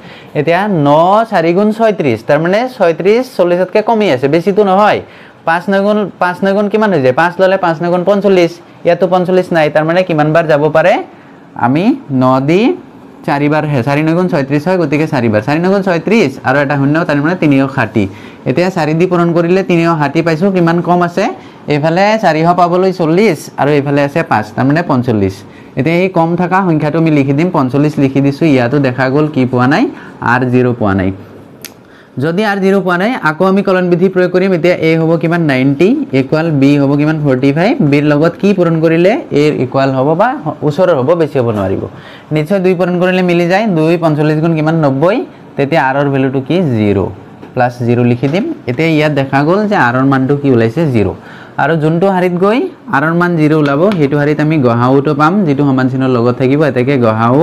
এতিয়া 9 4 গুণ 36 তাৰ মানে 36 40 তকে কমি আছে বেছি তো নহয় 5 9 গুণ কিমান হৈ যায় 5 ললে 5 9 গুণ 45 ইয়াতো 45 নাই তাৰ মানে কিমান বাৰ যাব পাৰে আমি 9 দি 4 বাৰ হে 4 9 গুণ 36 হয় গতিকে 4 বাৰ 4 9 গুণ 36 আৰু এটা শূন্য তাৰ মানে 360 এতিয়া 4 দি পূৰণ কৰিলে 360 পাইছো কিমান কম আছে এফালে 400 পাবলৈ 40 আৰু এফালে আছে 5 তাৰ মানে 45 এতিয়া এই কম থাকা সংখ্যাটো আমি লিখি দিম 45 লিখি দিছো ইয়াতো দেখা গল কি পোৱা নাই r0 পোৱা নাই যদি আৰ 0 পোৱা নাই আকৌ আমি কলন বিধি প্ৰয়োগ কৰিম এতিয়া a হ'ব কিমান 90 ইকুয়াল b হ'ব কিমান 45 b ৰ লগত কি পূৰণ কৰিলে a ইকুয়াল হ'ব বা ওচৰৰ হ'ব বেছি হ'ব নোৱাৰিব নিশ্চয় 2 পূৰণ কৰিলে মিলি যায় 2 45 গুণ কিমান 90 তেতিয়া r ৰ ভ্যালুটো কি 0 প্লাস 0 লিখি দিম এতিয়া ইয়াত দেখা গ'ল যে r ৰ মানটো কি ওলাইছে 0 আৰু যোনটো হাৰিত গৈ r ৰ মান 0 ওলাব হেতু হাৰিত আমি গহাউটো পাম যেটো সমান চিহ্নৰ লগত থাকিব এতেকে গহাউ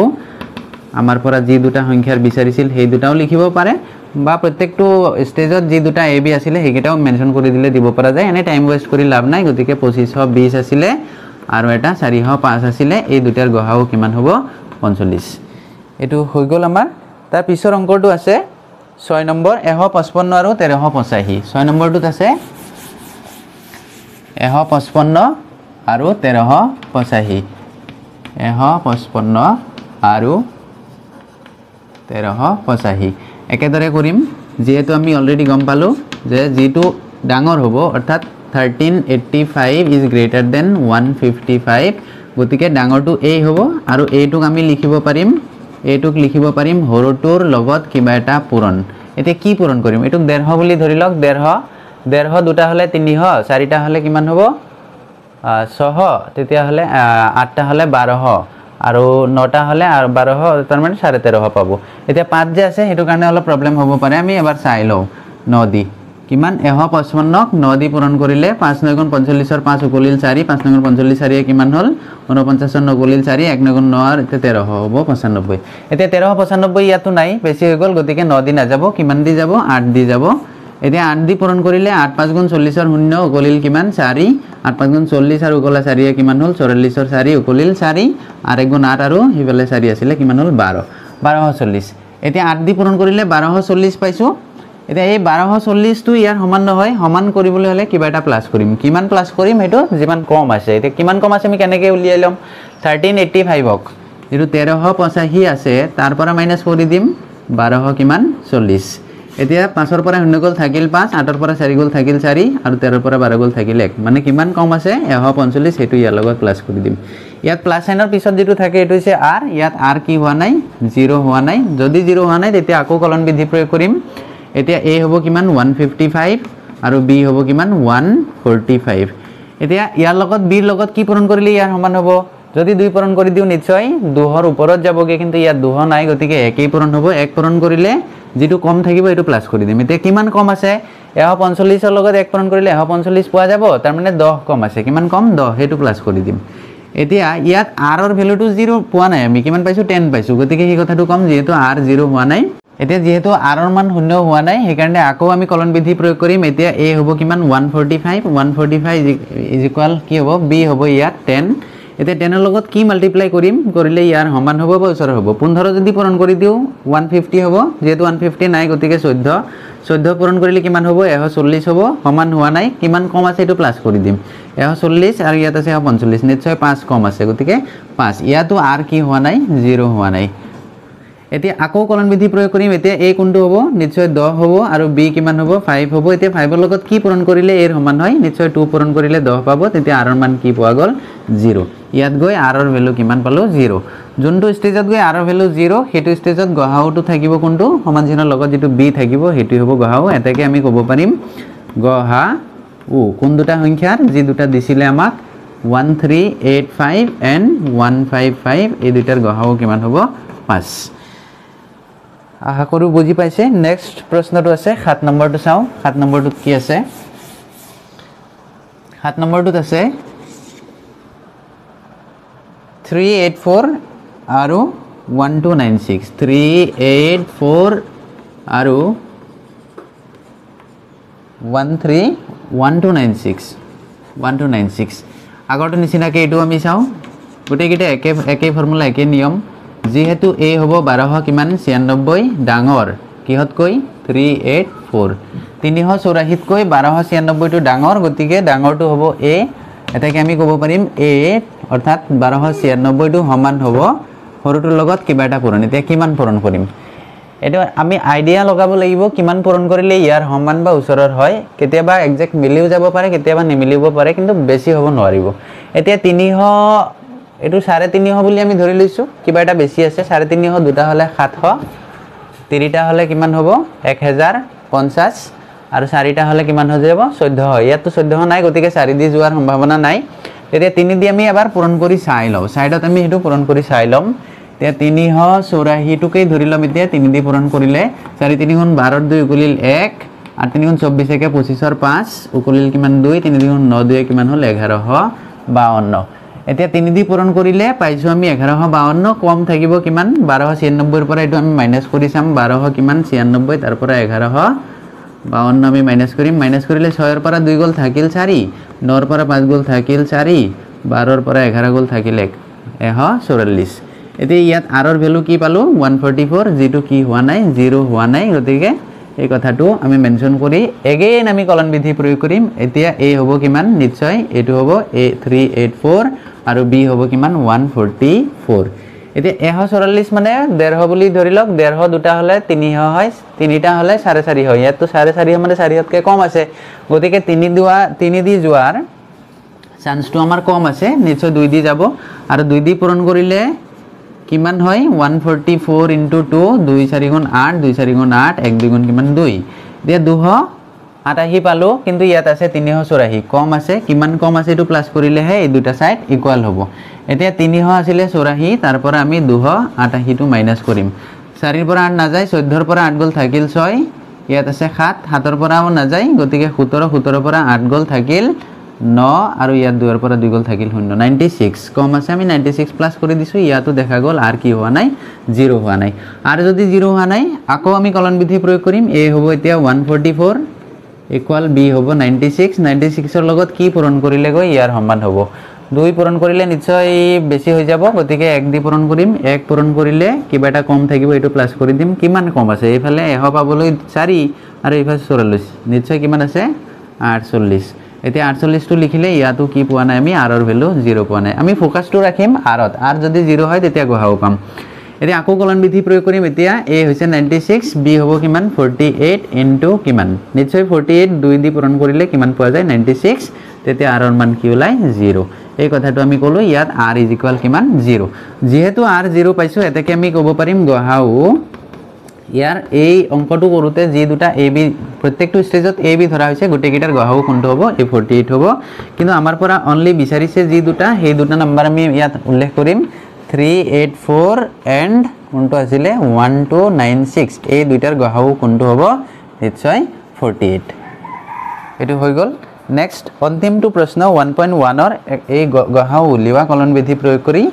আমাৰ পৰা যি দুটা সংখ্যাৰ বিচাৰিছিল সেই দুটাও লিখিব পাৰে বা প্ৰত্যেকটো ষ্টেজত যি দুটা a b আছিল হেগেটাও মেনশন কৰি দিলে দিব পৰা যায় এনে টাইম ওয়েস্ট কৰি লাভ নাই গতিকে 2520 আছিল আৰু এটা 405 আছিল এই দুটাৰ গহাউ কিমান হ'ব 45 এটো হৈ গল আমাৰ তাৰ পিছৰ অংকটো আছে 6 নম্বৰ 155 আৰু 1385 6 নম্বৰটোত আছে 155 আৰু 1385 155 আৰু 1385 একেদৰে কৰিম যেহেতু আমি অলৰেডি গম পালো যে যেটো ডাঙৰ হ'ব অৰ্থাৎ 1385 ইজ গ্ৰেটাৰ দেন 155 গতিকে ডাঙৰটো a হ'ব আৰু a টোক আমি লিখিব পাৰিম a টোক লিখিব পাৰিম হৰটোৰ লগত কিবা এটা পূৰণ এতে কি পূৰণ কৰিম এটোক 150 বুলি ধৰি লওক 150 দুটা হলে 300 চাৰিটা হলে কিমান হ'ব 600 তেতিয়া হলে 8টা হলে 1200 আৰু 9টা হলে 1200 তাৰ মানে 1350 পাবো এতিয়া 5 যে আছে হেতু কাৰণে অলপ প্ৰবলেম হ'ব পাৰে আমি এবাৰ চাই লও 9 দি কিমান 155 ক 9 দি পূৰণ কৰিলে 5 9 গুণ 45 ৰ 5 উকলিল 4 5 9 গুণ 45 4 কিমান হল 49 9 উকলিল 4 1 9 গুণ 9 এতিয়া 1300 হ'ব 95 এতিয়া 1395 ইয়াতো নাই বেছি হৈ গল গতিকে 9 দি না যাব কিমান দি যাব 8 দি যাব এতিয়া 8 দি পূৰণ কৰিলে 8 5 গুণ 40 ৰ 0 উকলিল কিমান 4 8 5 গুণ 40 আৰু উকলা 4 কিমান হল 44 ৰ 4 উকলিল 4 আৰ 1 গুণ 8 আৰু হিবলে 4 আছিল কিমান হল 12 1240 এতিয়া 8 দি পূৰণ কৰিলে 1240 পাইছো এতিয়া এই 1240 টো ইয়াৰ সমান নহয় সমান কৰিবলৈ হলে কিবা এটা প্লাস কৰিম কিমান প্লাস কৰিম হেতু যিমান কম আছে এতিয়া কিমান কম আছে আমি কেনেকৈ উলিয়াই লম 1385 ক যেটো 1385 আছে তাৰ পৰা মাইনাস কৰি দিম 12 কিমান 40 এতিয়া 5 ৰ পৰা 0 গল থাকিল 5 8 ৰ পৰা 4 গল থাকিল 4 আৰু 13 ৰ পৰা 12 গল থাকিল 1 মানে কিমান কম আছে 145 হেতু ইয়াৰ লগত প্লাস কৰি দিম ইয়াত প্লাস সাইনৰ পিছত যেটো থাকে এটো হৈছে r ইয়াত r কি হোৱা নাই 0 হোৱা নাই যদি 0 হোৱা নাই তেতিয়া আকৌ কলন বিধি প্ৰয়োগ কৰিম এতিয়া a হ'ব কিমান 155 আৰু b হ'ব কিমান 145 এতিয়া ইয়াৰ লগত b ৰ লগত কি পূৰণ কৰিলে ইয়াৰ সমান হ'ব যদি 2 পূৰণ কৰি দিও নিশ্চয় 2 ৰ ওপৰত যাবগে কিন্তু ইয়াত 2 নাই গতিকে 1 পূৰণ হ'ব 1 পূৰণ কৰিলে যেটো কম থাকিব এটো প্লাস কৰি দিম এতিয়া কিমান কম আছে 145 ৰ লগত 1 পূৰণ কৰিলে 145 পোৱা যাব তাৰ মানে 10 কম আছে কিমান কম 10 হেতু প্লাস কৰি দিম এতিয়া ইয়াত r ৰ ভ্যালুটো 0 পোৱা নাই আমি কিমান পাইছো 10 পাইছো গতিকে এই কথাটো কম যেহেতু r 0 হোৱা নাই এতিয়া যেহেতু r ৰ মান 0 হোৱা নাই হেকাৰণে আকৌ আমি কলন বিধি প্ৰয়োগ কৰিম এতিয়া a হ'ব কিমান 145 ইজ ইকুয়াল কি হ'ব b হ'ব ইয়াত 10 এতিয়া 10 ৰ লগত কি মাল্টিপ্লাই কৰিম কৰিলে ইয়াৰ সমান হ'ব বা ওচৰ হ'ব 15 যদি পূৰণ কৰি দিও 150 হ'ব যেহেতু 150 নাই গতিকে 14 পূৰণ কৰিলে কিমান হ'ব 140 হ'ব সমান হোৱা নাই কিমান কম আছে এটো প্লাস কৰি দিম 140 আৰু ইয়াত আছে 145 নিশ্চয় 5 কম আছে গতিকে 5 ইয়াতো r কি হোৱা নাই 0 হোৱা নাই এতিয়া আকৌ কলন বিধি প্ৰয়োগ কৰিম এতিয়া a কোনটো হ'ব নিশ্চয় 10 হ'ব আৰু b কিমান হ'ব 5 হ'ব এতিয়া 5 ৰ লগত কি পূৰণ কৰিলে a ৰ সমান হয় নিশ্চয় 2 পূৰণ কৰিলে 10 পাব তেতিয়া r ৰ মান কি পোৱা গল 0 ইয়াত গৈ r ৰ ভ্যালু কিমান পালো 0 যোনটো ষ্টেজত গৈ r ৰ ভ্যালু 0 হেতু ষ্টেজত গহাউটো থাকিব কোনটো সমান চিহ্নৰ লগত যেটো b থাকিব হেতু হ'ব গহাউ এটাকে আমি ক'ব পাৰিম গহাউ কোন দুটা সংখ্যাৰ যি দুটা দিছিলে আমাক 1385 and 155 এই দুটাৰ গহাউ কিমান হ'ব 5 আশা কৰো বুজি পাইছে নেক্সট প্ৰশ্নটো আছে 7 নম্বৰটো চাও 7 নম্বৰটোত কি আছে 7 নম্বৰটোত আছে 384 আৰু 1296 384 আৰু 1296 আগৰটো নিচিনাকে এটো আমি চাও গোটেইকিটা একে ফৰ্মুলা একে নিয়ম যেহেতু a হ'ব 12 কিমান 96 ডাঙৰ কিহতকৈ 384 384 কৈ 1296 টো ডাঙৰ গতিকে ডাঙৰটো হ'ব a এটাকে আমি ক'ব পাৰিম a অৰ্থাৎ 1296 টো সমান হ'ব সৰুটোৰ লগত কিবা এটা পূৰণ এতিয়া কিমান পূৰণ কৰিম এটা আমি আইডিয়া লগাব লাগিব কিমান পূৰণ কৰিলে ইয়াৰ সমান বা ওচৰৰ হয় কেতিয়াবা এক্সাক্ট মিলিও যাব পাৰে কেতিয়াবা নিমিলিব পাৰে কিন্তু বেছি হ'ব নোৱাৰিব এতিয়া 300 এটো 350 বুলি আমি ধৰি লৈছো কিবা এটা বেছি আছে 350 দুটা হলে 700 তিনিটা হলে কিমান হ'ব 1000 50 আৰু 4টা হলে কিমান হৈ যাব 14 হয় ইয়াতো 14 নাই গতিকে 4 দি যোৱাৰ সম্ভাৱনা নাই তেতিয়া 3 দি আমি এবাৰ পূৰণ কৰি চাই লওঁ সাইডত আমি হেতু পূৰণ কৰি চাই লম তেতিয়া 384 টুকেই ধৰি লম এতিয়া 3 দি পূৰণ কৰিলে 4 3 গুণ 12 2 উকুলিল 1 আর 3 গুণ 24 একে 25 আর 5 উকুলিল কিমান 2 3 গুণ 9 2 কিমান হল 1152 এতিয়া 3 দি পূৰণ কৰিলে পাইছো আমি 1152 কম থাকিব কিমান 1296 এৰ পৰা এটো আমি মাইনাস কৰি চাম 12 কিমান 96 তাৰ পৰা 1152 আমি মাইনাস কৰিলে 6 এৰ পৰা 2 গল থাকিল 4 9 এৰ পৰা 5 গল থাকিল 4 12 এৰ পৰা 11 গল থাকিল 144 এতে ইয়াত r এৰ ভ্যালু কি পালো 144 যেটো কি হোৱা নাই 0 হোৱা নাই গতিকে এই কথাটো আমি মেনশন কৰি এগেইন আমি কলন বিধি প্ৰয়োগ কৰিম এতিয়া a হ'ব কিমান নিশ্চয় এটো হ'ব a 384 আৰু b হ'ব কিমান 144 এতিয়া 144 মানে 150 বুলি ধৰি লওক 150 দুটা হলে 300 হয় তিনিটা হলে 4.5 হয় ইয়াত তো 4.5 মানে 4 হতকে কম আছে গতিকে 3 দি যোৱাৰ চান্সটো আমাৰ কম আছে নিশ্চয় 2 দি যাব আৰু 2 দি পূৰণ কৰিলে কিমান হয় 144 into 2 2 4 গুণ 8 2 4 গুণ 8 1 2 গুণ কিমান 2 দিয়া 288 পালো কিন্তু ইয়াত আছে 384 কম আছে কিমান কম আছে এটো প্লাস কৰিলে হে এই দুটা সাইড ইকুয়াল হ'ব এতিয়া 300 আছিল 84 তাৰ পৰা আমি 288 টো মাইনাস কৰিম 4 ৰ পৰা 8 না যায় 14 ৰ পৰা 8 গল থাকিল 6 ইয়াত আছে 7 7 ৰ পৰাও না যায় গতিকে 17 17 ৰ পৰা 8 গল থাকিল 9 আৰু ইয়াত 2 ৰ পৰা 2 গল থাকিল 96 কম আছে আমি 96 প্লাস কৰি দিছো ইয়াতো দেখা গল আৰ কি হোৱা নাই 0 হোৱা নাই আৰ যদি 0 হোৱা নাই আকৌ আমি কলন বিধি প্ৰয়োগ কৰিম a হ'ব এতিয়া 144 ইকুয়াল b হ'ব 96 96 ৰ লগত কি পূৰণ কৰিলে গৈ ইয়াৰ সমান হ'ব 2 পূৰণ কৰিলে নিশ্চয় বেছি হৈ যাব গতিকে 1 দি পূৰণ কৰিম 1 পূৰণ কৰিলে কিবা এটা কম থাকিব এটো প্লাস কৰি দিম কিমান কম আছে এইফালে 100 পাবলৈ 4 আৰু এইফালে 44 নিশ্চয় কিমান আছে 48 এতিয়া 48 টো লিখিলে ইয়াতো কি পোৱা নাই আমি r ৰ ভ্যালু 0 পোৱা নাই আমি ফোকাসটো ৰাখিম r ত r যদি 0 হয় তেতিয়া গহাও পাম এতিয়া আকৌ কলন বিধি প্ৰয়োগ কৰিম এতিয়া a হৈছে 96 b হ'ব কিমান 48 ইনটু কিমান নিশ্চয় 48 2 দি পূৰণ কৰিলে কিমান পোৱা যায় 96 তেতিয়া r ৰ মান কি ওলাই 0 এই কথাটো আমি কলো ইয়াত r = কিমান 0 যেহেতু r 0 পাইছো এতেকে আমি ক'ব পাৰিম গহাও ইয়াৰ এই অঙ্কটো কৰোতে যি দুটা ab প্ৰত্যেকটো ষ্টেজত ab ধৰা হৈছে গোটেকিটাৰ গহাও কোনটো হ'ব এই 48 হ'ব কিন্তু আমাৰ পৰা অনলি বিচাৰিছে যি দুটা সেই দুটা নাম্বাৰ আমি ইয়াত উল্লেখ কৰিম 384 এন্ড কোনটো আছিল 1296 এই দুইটাৰ গহাও কোনটো হ'ব নিশ্চয় 48 এটো হৈ গল নেক্সট অন্তিমটো প্ৰশ্ন 1.1 ৰ এই গহাও উলিওৱা কলন বিধি প্ৰয়োগ কৰি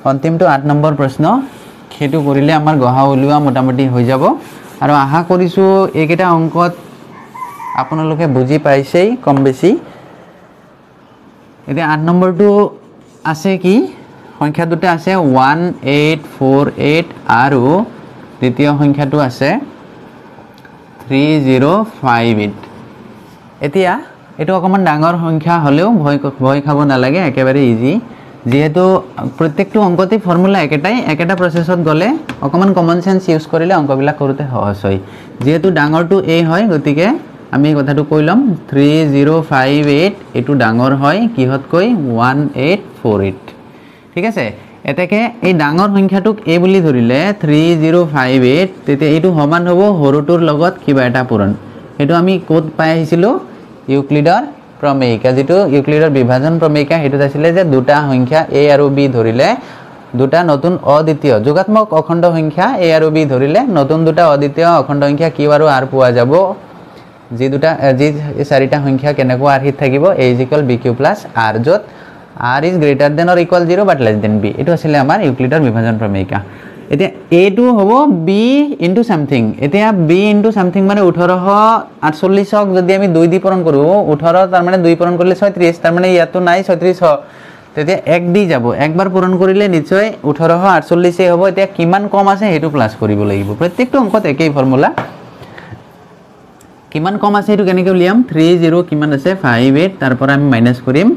অন্তিমটো 8 নম্বৰ প্ৰশ্ন খেটো কৰিলে আমাৰ গহাও উলিওৱা মোটামুটি হৈ যাব আৰু আশা কৰিছো এইকেটা অংকত আপোনালোকে বুজি পাইছেই কম বেছি এতিয়া 8 নম্বৰটো আছে কি সংখ্যা দুটা আছে 1848 আৰু দ্বিতীয় সংখ্যাটো আছে 3058 এতিয়া এটো অকমান ডাঙৰ সংখ্যা হলেও ভয় খাব নালাগে একেবাৰে ইজি যেহেতু প্ৰত্যেকটো অংকতে ফৰ্মুলা একেটা প্ৰসেছত গলে অকমান কমন সেন্স ইউজ কৰিলে অংকবিলাক কৰোতে সহজ হয় যেহেতু ডাঙৰটো a হয় গতিকে আমি কথাটো কইলম 3058 এটো ডাঙৰ হয় কিহত কই 1848 ঠিক আছে এতেকে এই ডাঙৰ সংখ্যাটোক a বুলি ধৰিলে 3058 তেতে এটো সমান হ'ব হৰুটোৰ লগত কিবা এটা পূৰণ এটো আমি কোড পাই আহিছিলো ইউক্লিডৰ প্ৰমেয়িকা যেটো ইউক্লিডৰ বিভাজন প্ৰমেয়িকা হেতু আছিল যে দুটা সংখ্যা a আৰু b ধৰিলে দুটা নতুন অদ্বিতীয় যোগাত্মক অখণ্ড সংখ্যা a আৰু b ধৰিলে নতুন দুটা অদ্বিতীয় অখণ্ড সংখ্যা q আৰু r পোৱা যাব যি দুটা যি চাৰিটা সংখ্যা কেনেকুৱা r হিত থাকিব a = bq + r যত r is greater than or equal 0 but less than b এটো আছিল আমাৰ ইউক্লিডৰ বিভাজন প্ৰমেয়িকা এতিয়া a টো হ'ব b into something এতিয়া b into something মানে 1848 ক যদি আমি 2 দি পূৰণ কৰো 18 তাৰ মানে 2 পূৰণ কৰিলে 36 তাৰ মানে ইয়াতো নাই 36 তেতিয়া 1 দি যাব একবাৰ পূৰণ কৰিলে নিশ্চয় 1848 এ হ'ব এতিয়া কিমান কম আছে হেতু প্লাস কৰিব লাগিব প্ৰত্যেকটো অংকত একেই ফৰ্মুলা কিমান কম আছে হেতু কেনেকৈ উলিয়াম 30 কিমান আছে 58 তাৰ পৰা আমি মাইনাস কৰিম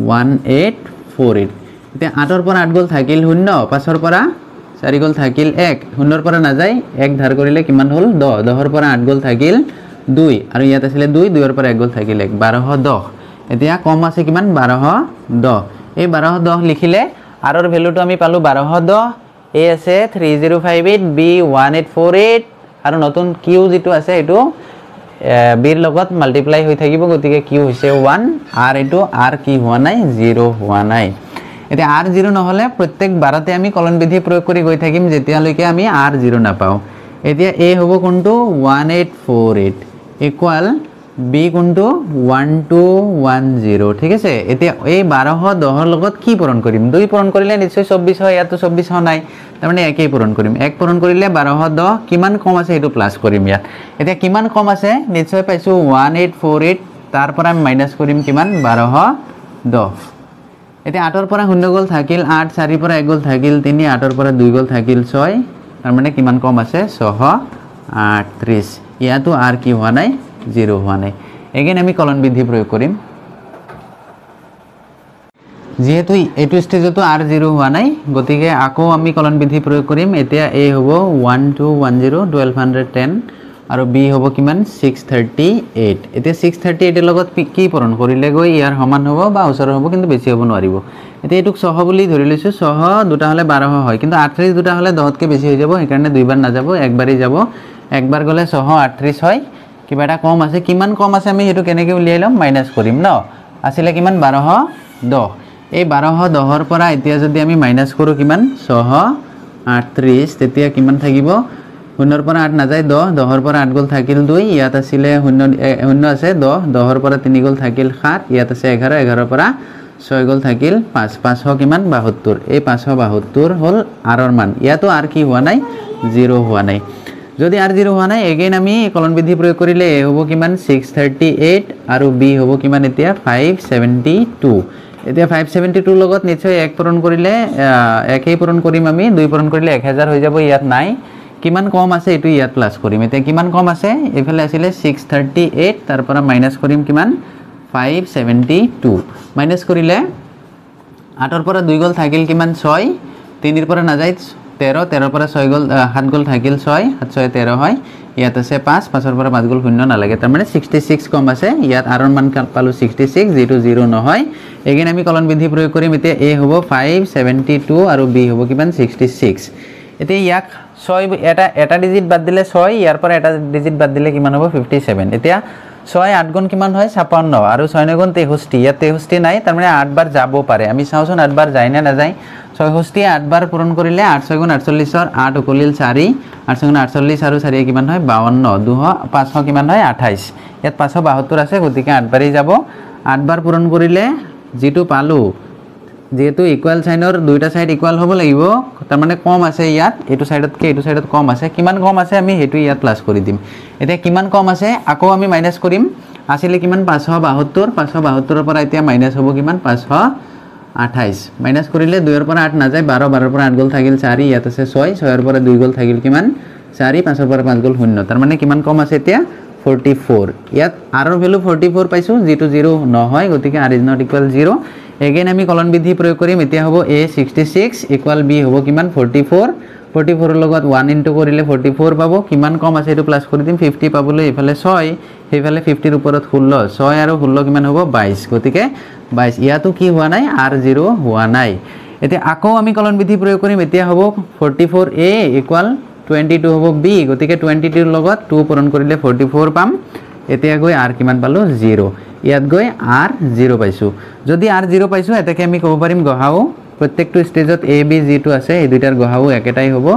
1848 এতিয়া 8 ৰ পৰা 8 গল থাকিল 0 5 ৰ পৰা 4 গল থাকিল 1 0 ৰ পৰা না যায় 1 ধাৰ কৰিলে কিমান হল 10 10 ৰ পৰা 8 গল থাকিল 2 আৰু ইয়াত আছিল 2 2 ৰ পৰা 1 গল থাকিল 1 1210 এতিয়া কম আছে কিমান 1210 এই 1210 লিখিলে r ৰ ভ্যালুটো আমি পালো 1210 a আছে 3058 b 1848 আৰু নতুন q যেটো আছে এটো বিৰ লগত মাল্টিপ্লাই হৈ থাকিব গতিকে কিউ হৈছে 1 আৰ এটো আৰ কি হোৱা নাই 0 হোৱা নাই এতিয়া আৰ 0 নহলে প্ৰত্যেক বাৰতে আমি কলন বিধি প্ৰয়োগ কৰি গৈ থাকিম যেতিয়ালৈকে আমি আর 0 নাপাও এতিয়া এ হ'ব কোনটো 1848 ইকুয়াল বি কোনটো 1210 ঠিক আছে এতিয়া এই 1210 ৰ লগত কি পূৰণ কৰিম 2 পূৰণ কৰিলে নিশ্চয় 24 হয় ইয়াতো 24 হয় নাই তাৰ মানে একই পূৰণ কৰিম 1 পূৰণ কৰিলে 1210 কিমান কম আছে এটো প্লাস কৰিম ইয়াত এতিয়া কিমান কম আছে নিশ্চয় পাইছো 1848 তাৰ পৰা মাইনাস কৰিম কিমান 1210 এতিয়া 8 ৰ পৰা 0 গল থাকিল 8 4 পৰা 1 গল থাকিল 3 8 ৰ পৰা 2 গল থাকিল 6 তাৰ মানে কিমান কম আছে 638 ইয়াতো আৰ কি হোৱা নাই 0 হোৱা নাই এগেইন আমি কলন বিধি প্ৰয়োগ কৰিম যেহেতু এটো স্টেজতো আৰ 0 হোৱা নাই গতিকে আকৌ আমি কলন বিধি প্ৰয়োগ কৰিম এতিয়া এ হ'ব 1210 1210 আৰু বি হ'ব কিমান 638 এতিয়া 638 এৰ লগত কি পূৰণ কৰিলে গৈ ইয়াৰ সমান হ'ব বা ওচৰ হ'ব কিন্তু বেছি হ'ব নোৱাৰিব এতিয়া এটুক 6 বুলি ধৰি লৈছো 6 দুটা হলে 12 হয় কিন্তু 38 দুটা হলে 10 কে বেছি হৈ যাব সেইকাৰণে দুইবাৰ না যাব একবাৰই যাব একবাৰ গলে 638 হয় কিবা এটা কম আছে কিমান কম আছে আমি হেতু কেনেকৈ উলিয়াই লম মাইনাস কৰিম ন আসলে কিমান 1210 এই 1210 ৰ পৰা এতিয়া যদি আমি মাইনাস কৰো কিমান 638 তেতিয়া কিমান থাকিব 0 ৰ পৰা 8 না যায় 10 10 ৰ পৰা 8 গল থাকিল 2 ইয়াত আসলে 0 আছে 10 10 ৰ পৰা 3 গল থাকিল 7 ইয়াত আছে 11 11 ৰ পৰা 6 গল থাকিল 5 500 কিমান 72 এই 572 হল r ৰ মান ইয়াতো আৰ কি হোৱা নাই 0 হোৱা নাই যদি আৰ 0 হোৱা নাই এগেইন আমি কলন বিধি প্ৰয়োগ কৰিলে এ হ'ব কিমান 638 আৰু বি হ'ব কিমান এতিয়া 572 এতিয়া 572 লগত নিশ্চয় 1 পূৰণ কৰিলে একই পূৰণ কৰিম আমি 2 পূৰণ কৰিলে 1000 হৈ যাব ইয়াত নাই কিমান কম আছে এটো ইয়াত প্লাস কৰিম এতিয়া কিমান কম আছে এফালে আছিল 638 তাৰ পৰা মাইনাস কৰিম কিমান 572 মাইনাস কৰিলে 8 ৰ পৰা 2 গল থাকিল কিমান 6 3 ৰ পৰা না যায় 13 13 পৰা 6 গল 7 গল থাকিল 6 7 6 13 হয় ইয়াত আছে 5 5 ৰ পৰা 5 গল শূন্য না লাগে তাৰ মানে 66 কম আছে ইয়াত r ৰ মান পালো 66 যেটো 0 নহয় এগেইন আমি কলন বিধি প্ৰয়োগ কৰিম এতিয়া a হ'ব 572 আৰু b হ'ব কিমান 66 এতিয়া ইয়াক 6 এটা ডিজিট বাদ দিলে 6 ইয়াৰ পৰা এটা ডিজিট বাদ দিলে কিমান হ'ব 57 এতিয়া 6 8 গুণ কিমান হয় 56 আৰু 6 9 গুণ 63 ইয়াত 63 নাই তাৰ মানে 8 বাৰ যাব পাৰে আমি চাওচোন 8 বাৰ যায় না যায় 66 8 বাৰ পূৰণ কৰিলে 8 6 গুণ 48 ৰ 8 উকলিল 4 8 গুণ 48 আৰু 4 কিমান হয় 52 2 500 কিমান হয় 28 ইয়াত 572 আছে গতিকে 8 বাৰই যাব 8 বাৰ পূৰণ কৰিলে যেটো পালো যেহেতু ইকুয়াল সাইনৰ দুইটা সাইড ইকুয়াল হ'ব লাগিব তাৰ মানে কম আছে ইয়াত এটো সাইডতকে এটো সাইডত কম আছে কিমান কম আছে আমি হেতু ইয়াত প্লাস কৰি দিম এতিয়া কিমান কম আছে আকৌ আমি মাইনাস কৰিম আসলে কিমান 572 572 ৰ পৰা এতিয়া মাইনাস হ'ব কিমান 528 মাইনাস কৰিলে 2 ৰ পৰা 8 না যায় 12 12 ৰ পৰা 8 গল থাকিল 4 ইয়াত আছে 6 6 ৰ পৰা 2 গল থাকিল কিমান 4 5 ৰ পৰা 5 গল শূন্য তাৰ মানে কিমান কম আছে এতিয়া 44 ইয়াত r ৰ ভ্যালু 44 পাইছো যেটো 0 নহয় গতিকে r is not equal 0 again আমি কলন বিধি প্ৰয়োগ কৰিম এতিয়া হ'ব a 66 ইকুয়াল b হ'ব কিমান 44 44 ৰ লগত 1 ইনটু কৰিলে 44 পাবো কিমান কম আছে এটো প্লাস কৰি দিম 50 পাবলৈ ইফালে 6 হেফালে 50 ৰ ওপৰত 16 6 আৰু 16 কিমান হ'ব 22 গতিকে 22 ইয়াতো কি হোৱা নাই r0 হোৱা নাই এতিয়া আকৌ আমি কলন বিধি প্ৰয়োগ কৰিম এতিয়া হ'ব 44a ইকুয়াল 22 হ'ব b গতিকে 22 ৰ লগত 2 পূৰণ কৰিলে 44 পাম এতিয়া গৈ r কিমান পালো 0 ইয়াত গৈ r0 পাইছো যদি r0 পাইছো এটাকে আমি কব পাৰিম গহাও প্ৰত্যেকটো স্টেজত a b g টো আছে এই দুটাৰ গহাও একেটাই হ'ব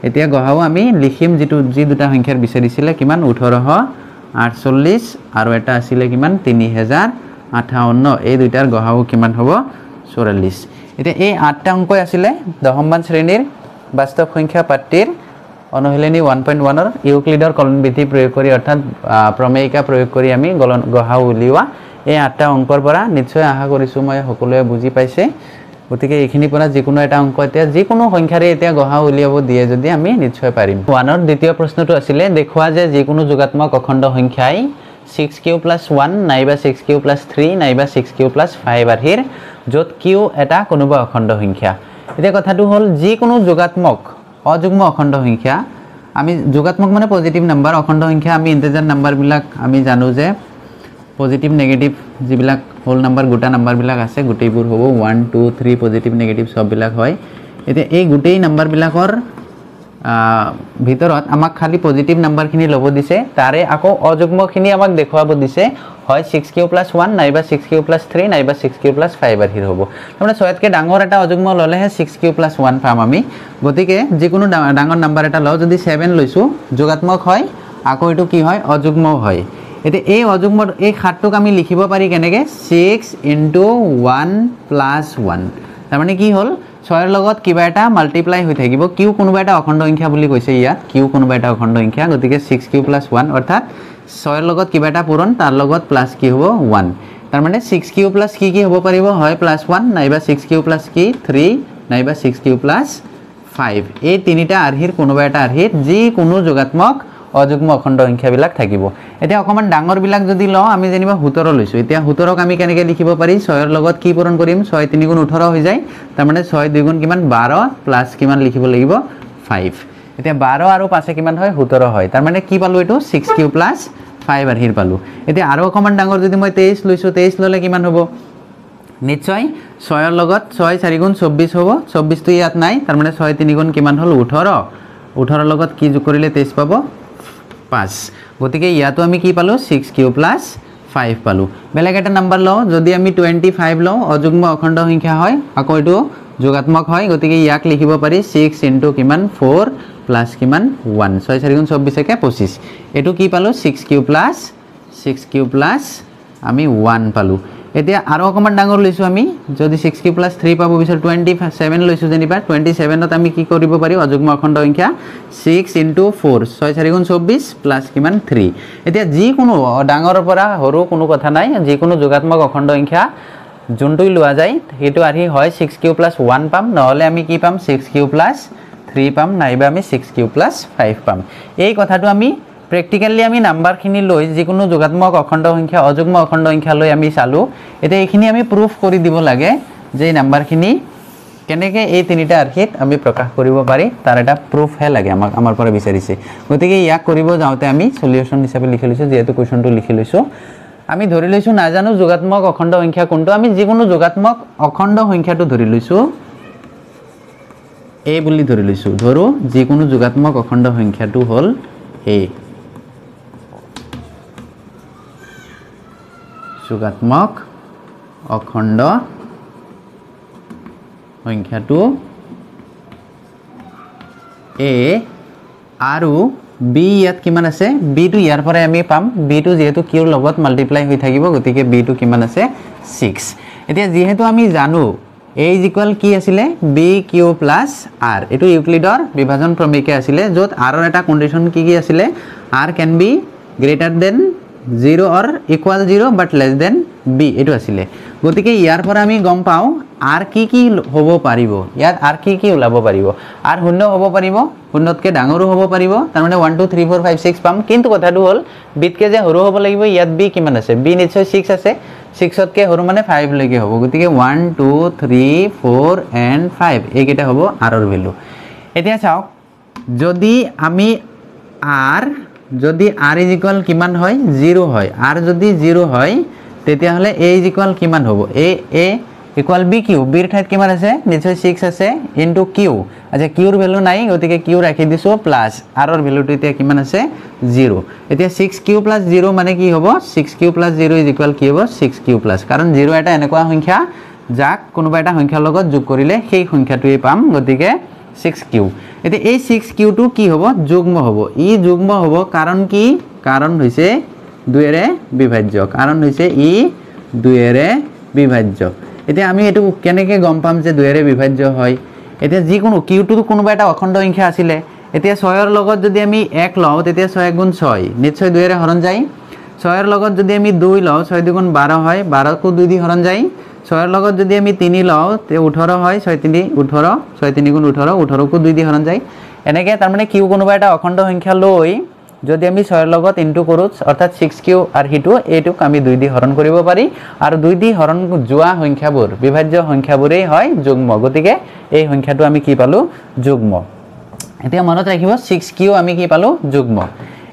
এতিয়া গহাও আমি লিখিম যেটো যি দুটা সংখ্যাৰ বিচাৰিছিলে কিমান 1848 আৰু এটা আছিল কিমান 3058 এই দুটাৰ গহাও কিমান হ'ব 44 এতিয়া এই 8টা অংক আছিল দশমমান শ্ৰেণীৰ বাস্তৱ সংখ্যা পাঠ্যৰ অনুশীলনী 1.1 ৰ ইউক্লিডৰ কলন বিধি প্ৰয়োগ কৰি অৰ্থাৎ প্ৰমেয়িকা প্ৰয়োগ কৰি আমি গহাও উলিওৱা এই 8টা অংকৰ পৰা নিশ্চয় আশা কৰিছো মই সকলোৱে বুজি পাইছে গতিকে এইখিনি পৰা যিকোনো এটা অংক এতিয়া যিকোনো সংখ্যাৰে এতিয়া গহাও উলিয়াব দিয়ে যদি আমি নিশ্চয় পাৰিম 1 ৰ দ্বিতীয় প্ৰশ্নটো আছিল দেখুৱা যে যিকোনো যোগাত্মক অখণ্ড সংখ্যাই 6q + 1 নাইবা 6q + 3 নাইবা 6q + 5 আৰ্হিৰ যত q এটা কোনোবা অখণ্ড সংখ্যা এতিয়া কথাটো হল যিকোনো যোগাত্মক অযুগ্ম অখণ্ড সংখ্যা আমি যোগাত্মক মানে পজিটিভ নাম্বাৰ অখণ্ড সংখ্যা আমি ইন্টিজাৰ নাম্বাৰ বিলাক আমি জানো যে পজিটিভ নেগেটিভ যিবিলাক হোল নাম্বাৰ গোটা নাম্বাৰ বিলাক আছে গোটেইবোৰ হ'ব 1 2 3 পজিটিভ নেগেটিভ সব বিলাক হয় এতিয়া এই গোটেই নাম্বাৰ বিলাকৰ ভিতৰত আমাক খালি পজিটিভ নাম্বাৰখিনি ল'ব দিছে তাৰে আকৌ অযুগ্মখিনি আমাক দেখুৱাব দিছে হয় 6q + 1 নাইবা 6q + 3 নাইবা 6q + 5 আহিৰ হ'ব তাৰমানে 6তকৈ ডাঙৰ এটা অযুগ্ম ল'লেহে 6q + 1 পাম আমি গতিকে যিকোনো ডাঙৰ নাম্বাৰ এটা লওঁ যদি 7 লৈছোঁ যোগাত্মক হয় আকৌ এইটো কি হয় অযুগ্মও হয় এতিয়া এই অযুগ্মৰ এই খাটটোক আমি লিখিব পাৰি কেনেকৈ 6 × 1 + 1 তাৰমানে কি হ'ল 6ৰ লগত কিবা এটা মাল্টিপ্লাই হৈ থাকিব কিউ কোনোবা এটা অখণ্ড সংখ্যা বুলি কৈছে ইয়াত কিউ কোনোবা এটা অখণ্ড সংখ্যা গতিকে 6q + 1 অৰ্থাৎ 6ৰ লগত কিবা এটা পূৰণ তাৰ লগত প্লাছ কি হ'ব 1 তাৰমানে 6q + কি হ'ব পাৰিব হয় +1 নাইবা 6q + কি 3 নাইবা 6q + 5 এই তিনিটা আৰ্হিৰ কোনোবা এটা আৰ্হিত যিকোনো যোগাত্মক অযুগ্ম অখণ্ড সংখ্যাবিলাক থাকিব এতিয়া অকমান ডাঙৰবিলাক যদি লওঁ আমি যেনিবা 17 লৈছোঁ এতিয়া 17ক আমি কেনেকৈ লিখিব পাৰি 6ৰ লগত কি পূৰণ কৰিম 6 × 3 = 18 হৈ যায় তাৰমানে 6 × 2 = কিমান 12 প্লাছ কিমান লিখিব লাগিব 5 এতিয়া 12 আৰু 5 কিমান হয় 17 হয় তাৰমানে কি পালোঁ এইটো 6q + 5 আৰ্হিৰ পালোঁ এতিয়া আৰু অকমান ডাঙৰ যদি মই 23 লৈছোঁ 23 ল'লে কিমান হ'ব নিশ্চয় 6ৰ লগত 6 × 4 = 24 হ'ব 24টো ইয়াত নাই তাৰমানে 6 × 3 = কিমান হ'ল 18 18ৰ লগত কি যোগ কৰিলে 23 পাব 5 গতিকে ইয়াতো আমি কি পালোঁ 6q + 5 পালোঁ বেলেগ এটা নাম্বাৰ লওঁ যদি আমি 25 লওঁ অযুগ্ম অখণ্ড সংখ্যা হয় আকৌ এইটো যোগাত্মক হয় গতিকে ইয়াক লিখিব পাৰি 6 × কিমান 4 প্লাছ কিমান 1 6 × 4 = 24 25 এইটো কি পালোঁ 6q + আমি 1 পালোঁ এতিয়া আৰু অকমান ডাঙৰ লৈছোঁ আমি যদি 6q + 3 পাব বিচাৰ 27 লৈছোঁ যেনিবা 27ত আমি কি কৰিব পাৰি অযুগ্ম অখণ্ড সংখ্যা 6 × 4 6 × 4 = 24 প্লাছ কিমান 3 এতিয়া যিকোনো ডাঙৰৰ পৰা সৰু কোনো কথা নাই যিকোনো যোগাত্মক অখণ্ড সংখ্যা যোনটোই লোৱা যায় সেইটো আৰ্হি হয় 6q + 1 পাম নহ'লে আমি কি পাম 6q + 3 পাম নাইবা আমি 6q + 5 পাম এই কথাটো আমি প্ৰেক্টিকেলি আমি নাম্বাৰখিনি লৈ যিকোনো যোগাত্মক অখণ্ড সংখ্যা অযুগ্ম অখণ্ড সংখ্যা লৈ আমি চালোঁ এতিয়া এইখিনি আমি প্ৰুফ কৰি দিব লাগে যে এই নাম্বাৰখিনি কেনেকৈ এই তিনিটা আৰ্হিত আমি প্ৰকাশ কৰিব পাৰি তাৰ এটা প্ৰুফহে লাগে আমাৰ পৰা বিচাৰিছে গতিকে ইয়াক কৰিব যাওঁতে আমি সলিউশ্যন হিচাপে লিখি লৈছোঁ যিহেতু কুৱেশ্যনটো লিখি লৈছোঁ আমি ধৰি লৈছোঁ নাজানো যোগাত্মক অখণ্ড সংখ্যা কোনটো আমি যিকোনো যোগাত্মক অখণ্ড সংখ্যাটো ধৰি লৈছোঁ এ বুলি ধৰি লৈছোঁ ধৰো যিকোনো যোগাত্মক অখণ্ড সংখ্যাটো হ'ল এ যোগাত্মক অখণ্ড সংখ্যাটো এ আৰু বি ইয়াত কিমান আছে বিটো ইয়াৰ পৰাই আমি পাম বিটো যিহেতু কিউৰ লগত মাল্টিপ্লাই হৈ থাকিব গতিকে বিটো কিমান আছে 6 এতিয়া যিহেতু আমি জানো a = কি আছিলে bq + r এইটো ইউক্লিডৰ বিভাজন ক্ৰমিকে আছিলে য'ত r ৰ এটা কণ্ডিশ্যন কি আছিলে r can be greater than 0 or equal 0 but less than b এইটো আছিলে গতিকে ইয়াৰ পৰা আমি গম পাওঁ r কি হ'ব পাৰিব ইয়াত r কি ওলাব পাৰিব r শূন্য হ'ব পাৰিব শূন্যতকৈ ডাঙৰো হ'ব পাৰিব তাৰমানে 1 2 3 4 5 6 পাম কিন্তু কথাটো হ'ল বিতকৈ যে সৰু হ'ব লাগিব ইয়াত b কিমান আছে b নিশ্চয় 6 আছে 6তকৈ সৰু মানে 5 লৈকে হ'ব গতিকে 1 2 3 4 and 5 এইকেইটা হ'ব r ৰ ভেলু এতিয়া চাওক যদি আমি r যদি r = কিমান হয় 0 হয় r যদি 0 হয় তেতিয়াহ'লে a = কিমান হ'ব a = bq bৰ ঠাইত কিমান আছে নিশ্চয় 6 আছে ইনটু q আচ্ছা qৰ ভেলু নাই গতিকে q ৰাখি দিছোঁ প্লাছ r ৰ ভেলুটো এতিয়া কিমান আছে 0 এতিয়া 6q + 0 মানে কি হ'ব 6q + 0 = কি হ'ব 6q + কাৰণ 0 এটা এনেকুৱা সংখ্যা যাক কোনোবা এটা সংখ্যাৰ লগত যোগ কৰিলে সেই সংখ্যাটোৱে পাম গতিকে 6q এতিয়া এই 6qটো কি হ'ব যুগ্ম হ'ব ই যুগ্ম হ'ব কাৰণ কি কাৰণ হৈছে 2ৰে বিভাজ্য কাৰণ হৈছে ই 2ৰে বিভাজ্য এতিয়া আমি এটো কেনেকৈ গম পাম যে 2ৰে বিভাজ্য হয় এতিয়া যিকোনো কিউটো কোনোবা এটা অখণ্ড সংখ্যা আছিলে এতিয়া 6ৰ লগত যদি আমি 1 লওঁ তেতিয়া 6 × 6 নিশ্চয় 2ৰে হৰণ যায় 6ৰ লগত যদি আমি 2 লওঁ 6 × 2 = 12 হয় 12কো 2 দি হৰণ যায় 6ৰ লগত যদি আমি 3 লওঁ তে 18 হয় 6 × 3 = 18 6 × 3 = 18 18কো 2 দি হৰণ যায় এনেকৈ তাৰমানে কিউ কোনোবা এটা অখণ্ড সংখ্যা লৈ যদি আমি 6ৰ লগত ইনটু কৰোঁ অৰ্থাৎ 6q আৰ্হিটো এইটোক আমি 2 দি হৰণ কৰিব পাৰি আৰু 2 দি হৰণ যোৱা সংখ্যাবোৰ বিভাজ্য সংখ্যাবোৰেই হয় যুগ্ম গতিকে এই সংখ্যাটো আমি কি পালোঁ যুগ্ম এতিয়া মনত ৰাখিব 6q আমি কি পালোঁ যুগ্ম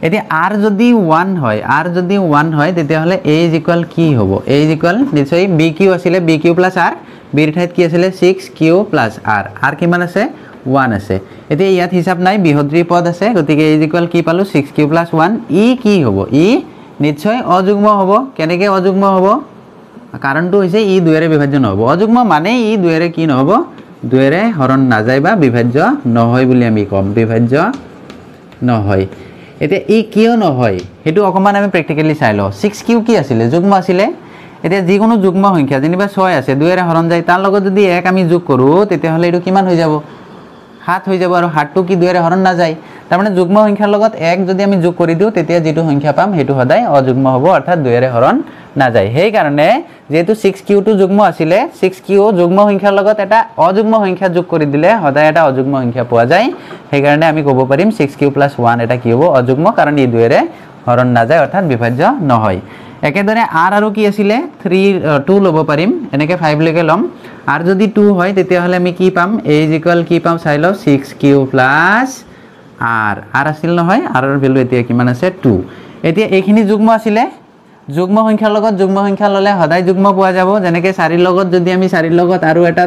এতিয়া r যদি 1 হয় r যদি 1 হয় তেতিয়াহ'লে a = কি হ'ব a = নিশ্চয় bq আছিলে bq + r bৰ ঠাইত কি আছিলে 6q + r r কিমান আছে 1 আছে এতিয়া ইয়াত হিসাব নাই বিহদ্ৰী পদ আছে গতিকে a = কি পালো 6q + 1 ই কি হ'ব ই নিশ্চয় অযুগ্ম হ'ব কেনেকৈ অযুগ্ম হ'ব কাৰণটো হৈছে ই 2 ৰে বিভাজ্য নহব অযুগ্ম মানে ই 2 ৰে কি নহব 2 ৰে হৰণ নাযায় বা বিভাজ্য নহয় বুলি আমি কম বিভাজ্য নহয় এতিয়া ই কিয় নহয় হেতু অকমান আমি প্ৰ্যাকটিক্যালি চাই ল 6q কি আছিল যুগ্ম আছিল এতিয়া যি কোনো যুগ্ম সংখ্যা যেনিবা 6 আছে 2 ৰে হৰণ যায় তাৰ লগত যদি 1 আমি যোগ কৰো তেতিয়া হলে এটো কিমান হৈ যাব 7 হৈ যাব আৰু 7 টো কি 2 ৰে হৰণ না যায় তাৰ মানে যুগ্ম সংখ্যাৰ লগত 1 যদি আমি যোগ কৰি দিও তেতিয়া যেটো সংখ্যা পাম হেতু সদায় অযুগ্ম হ'ব অৰ্থাৎ 2 ৰে হৰণ না যায় সেই কাৰণে যেটো 6q টো যুগ্ম আছিল 6q যুগ্ম সংখ্যাৰ লগত এটা অযুগ্ম সংখ্যা যোগ কৰি দিলে সদায় এটা অযুগ্ম সংখ্যা পোৱা যায় সেই কাৰণে আমি ক'ব পাৰিম 6q + 1 এটা কি হ'ব অযুগ্ম কাৰণ ই 2 ৰে হৰণ না যায় অৰ্থাৎ বিভাজ্য নহয় একেদৰে r আৰু কি আছিল 2 লব পাৰিম এনেকে 5 লৈকে লম r যদি 2 হয় তেতিয়া হলে আমি কি পাম a = কি পাম চাই লও 6q + r আছিল নহয় r ৰ ভ্যালু এতিয়া কিমান আছে 2 এতিয়া এইখিনি যুগ্ম আছিল যুগ্ম সংখ্যাৰ লগত যুগ্ম সংখ্যা ললে সদায় যুগ্ম পোৱা যাব যেনেকৈ 4 ৰ লগত যদি আমি 4 ৰ লগত আৰু এটা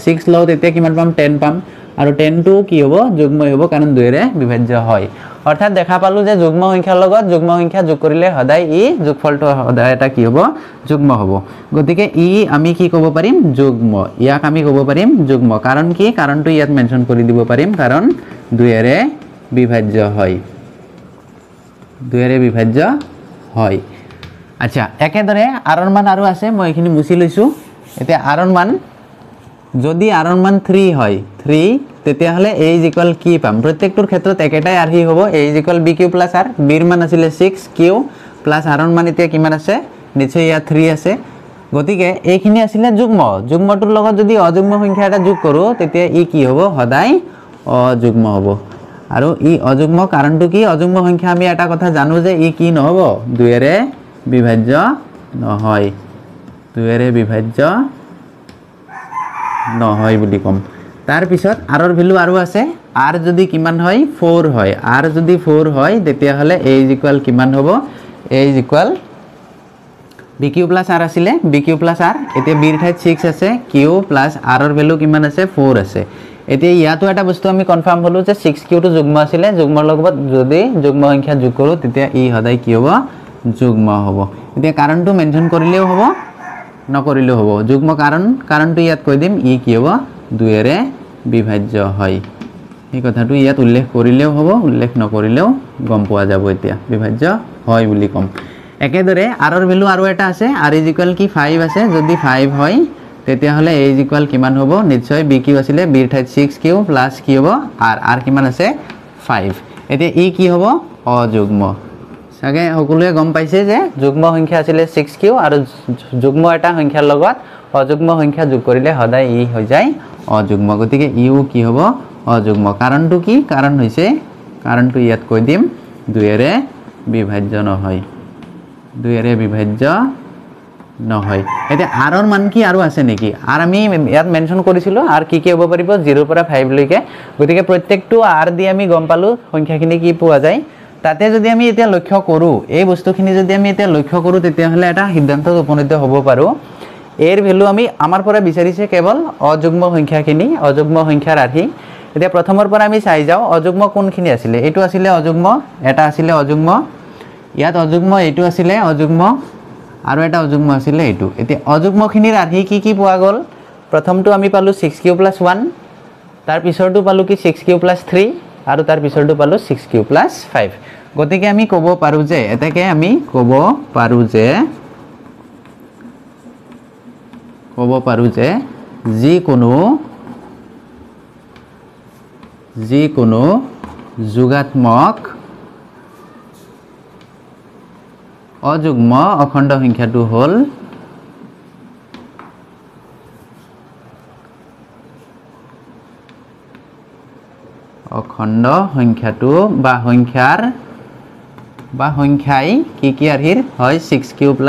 6 লও তেতিয়া কিমান পাম 10 পাম আৰু 10 টো কি হ'ব যুগ্মই হ'ব কাৰণ 2 ৰে বিভাজ্য হয় অৰ্থাৎ দেখা পালো যে যুগ্ম সংখ্যাৰ লগত যুগ্ম সংখ্যা যোগ কৰিলে সদায় ই যোগফলটো সদায় এটা কি হ'ব যুগ্ম হ'ব গতিকে ই আমি কি ক'ব পাৰিম যুগ্ম ইয়াক আমি ক'ব পাৰিম যুগ্ম কাৰণ কি কাৰণটো ইয়াত মেনশন কৰি দিব পাৰিম কাৰণ 2 ৰে বিভাজ্য হয় 2 ৰে বিভাজ্য হয় আচ্ছা একেদৰে r ৰ মান আৰু আছে মই এখিনি মুছি লৈছো এতিয়া r ৰ মান যদি r ৰ মান 3 হয় 3 তেতিয়া হলে a = কি পাম প্ৰত্যেকটোৰ ক্ষেত্ৰত একেটাই r হি হ'ব a = bq + r b ৰ মান আছিল 6q + r ৰ মান এতিয়া কিমান আছে নিশ্চয় ইয়াত 3 আছে গতিকে এইখিনি আছিল যুগ্ম যুগ্মটোৰ লগত যদি অযুগ্ম সংখ্যা এটা যোগ কৰো তেতিয়া ই কি হ'ব সদায় অযুগ্ম হ'ব আৰু ই অযুগ্ম কাৰণটো কি অযুগ্ম সংখ্যা আমি এটা কথা জানো যে ই কি নহব 2 ৰে বিভাজ্য নহয় 2 ৰে বিভাজ্য নহয় বুলি কম তাৰ পিছত r ৰ ভ্যালু আৰু আছে r যদি কিমান হয় 4 হয় r যদি 4 হয় তেতিয়া হলে a = কিমান হ'ব a = bq + r আছিল bq + r এতিয়া b ৰ ঠাইত 6 আছে q + r ৰ ভ্যালু কিমান আছে 4 আছে এতিয়া ইয়াতো এটা বস্তু আমি কনফাৰ্ম হলো যে 6q টো যুগ্ম আছিল যুগ্মৰ লগত যদি যুগ্ম সংখ্যা যোগ কৰো তেতিয়া ই সদায় কি হ'ব যুগ্ম হ'ব এতিয়া কাৰণটো মেনশন কৰিলেও হ'ব নকৰিলেও হ'ব যুগ্ম কাৰণটো ইয়াত কৈ দিম ই কি হ'ব 2 ৰে বিভাজ্য হয় এই কথাটো ইয়াত উল্লেখ কৰিলেও হ'ব উল্লেখ নকৰিলেও গম পোৱা যাব এতিয়া বিভাজ্য হয় বুলি কম একেদৰে r ৰ ভ্যালু আৰু এটা আছে r = কি 5 আছে যদি 5 হয় তেতিয়া হলে a = কিমান হ'ব নিশ্চয় bq আছিল b ৰ ঠাইত 6q + কি হ'ব r কিমান আছে 5 এতিয়া ই কি হ'ব অযুগ্ম সাগে সকলোৱে গম পাইছে যে যুগ্ম সংখ্যা আছিল 6q আৰু যুগ্ম এটা সংখ্যাৰ লগত অযুগ্ম সংখ্যা যোগ কৰিলে সদায় ই হৈ যায় অযুগ্ম গতিকে ইও কি হ'ব অযুগ্ম কাৰণটো কি কাৰণ হৈছে কাৰণটো ইয়াত কৈ দিম 2 ৰে বিভাজ্য নহয় 2 ৰে বিভাজ্য নহয় এতিয়া r ৰ মান কি আৰু আছে নেকি r আমি ইয়াত মেনশন কৰিছিলো r কি কি হ'ব পাৰিব 0 পৰা 5 লৈকে গতিকে প্ৰত্যেকটো r দি আমি গম পালো সংখ্যাখিনি কি পোৱা যায় তাতে যদি আমি এতিয়া লক্ষ্য কৰো এই বস্তুখিনি যদি আমি এতিয়া লক্ষ্য কৰো তেতিয়া হলে এটা সিদ্ধান্তত উপনীত হ'ব পাৰো এৰ ভ্যালু আমি আমাৰ পৰা বিচাৰিছে কেৱল অযুগ্ম সংখ্যাখিনি অযুগ্ম সংখ্যাৰ ৰাশি এতিয়া প্ৰথমৰ পৰা আমি চাই যাও অযুগ্ম কোনখিনি আছিল এটো আছিল অযুগ্ম এটা আছিল অযুগ্ম ইয়াত অযুগ্ম এটো আছিল অযুগ্ম আৰু এটা অযুগ্ম আছিল এটো এতিয়া অযুগ্মখিনিৰ ৰাশি কি কি পোৱা গল প্ৰথমটো আমি পালো 6q + 1 তাৰ পিছৰটো পালো কি 6q + 3 আৰু তাৰ পিছৰটো পালো 6q + 5 গতিকে আমি ক'ব পাৰো যে এটাকে আমি ক'ব পাৰো যে যিকোনো যোগাত্মক অযুগ্ম অখণ্ড সংখ্যাটো হল অখণ্ড সংখ্যাটো বা সংখ্যাই কি আৰ্হিৰ হয় 6q +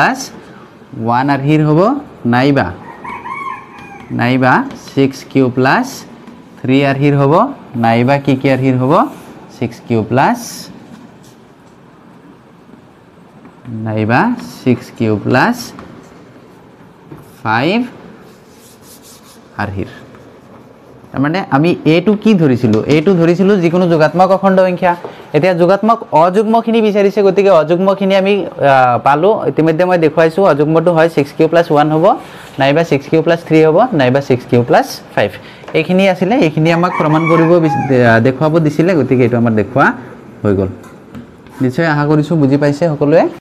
1 আৰ্হিৰ হ'ব নাইবা 6q + 3 আৰ্হিৰ হ'ব নাইবা কি আৰ্হিৰ হ'ব 6q + নাইবা 6q + 5 আৰ্হিৰ মানে আমি এটো কি ধৰিছিলো এটো ধৰিছিলো যিকোনো যোগাত্মক অখণ্ড সংখ্যা এতিয়া যোগাত্মক অযুগ্মখিনি বিচাৰিছে গতিকে অযুগ্মখিনি আমি পালো ইতিমধ্যে মই দেখুৱাইছো অযুগ্মটো হয় 6q + 1 হ'ব নাইবা 6q + 3 হ'ব নাইবা 6q + 5 এইখিনি আছিলে এইখিনি আমাক প্ৰমাণ কৰিব দেখুৱাব দিছিলে গতিকে এটো আমাৰ দেখুৱা হৈ গ'ল নিশ্চয় আশা কৰিছো বুজি পাইছে সকলোৱে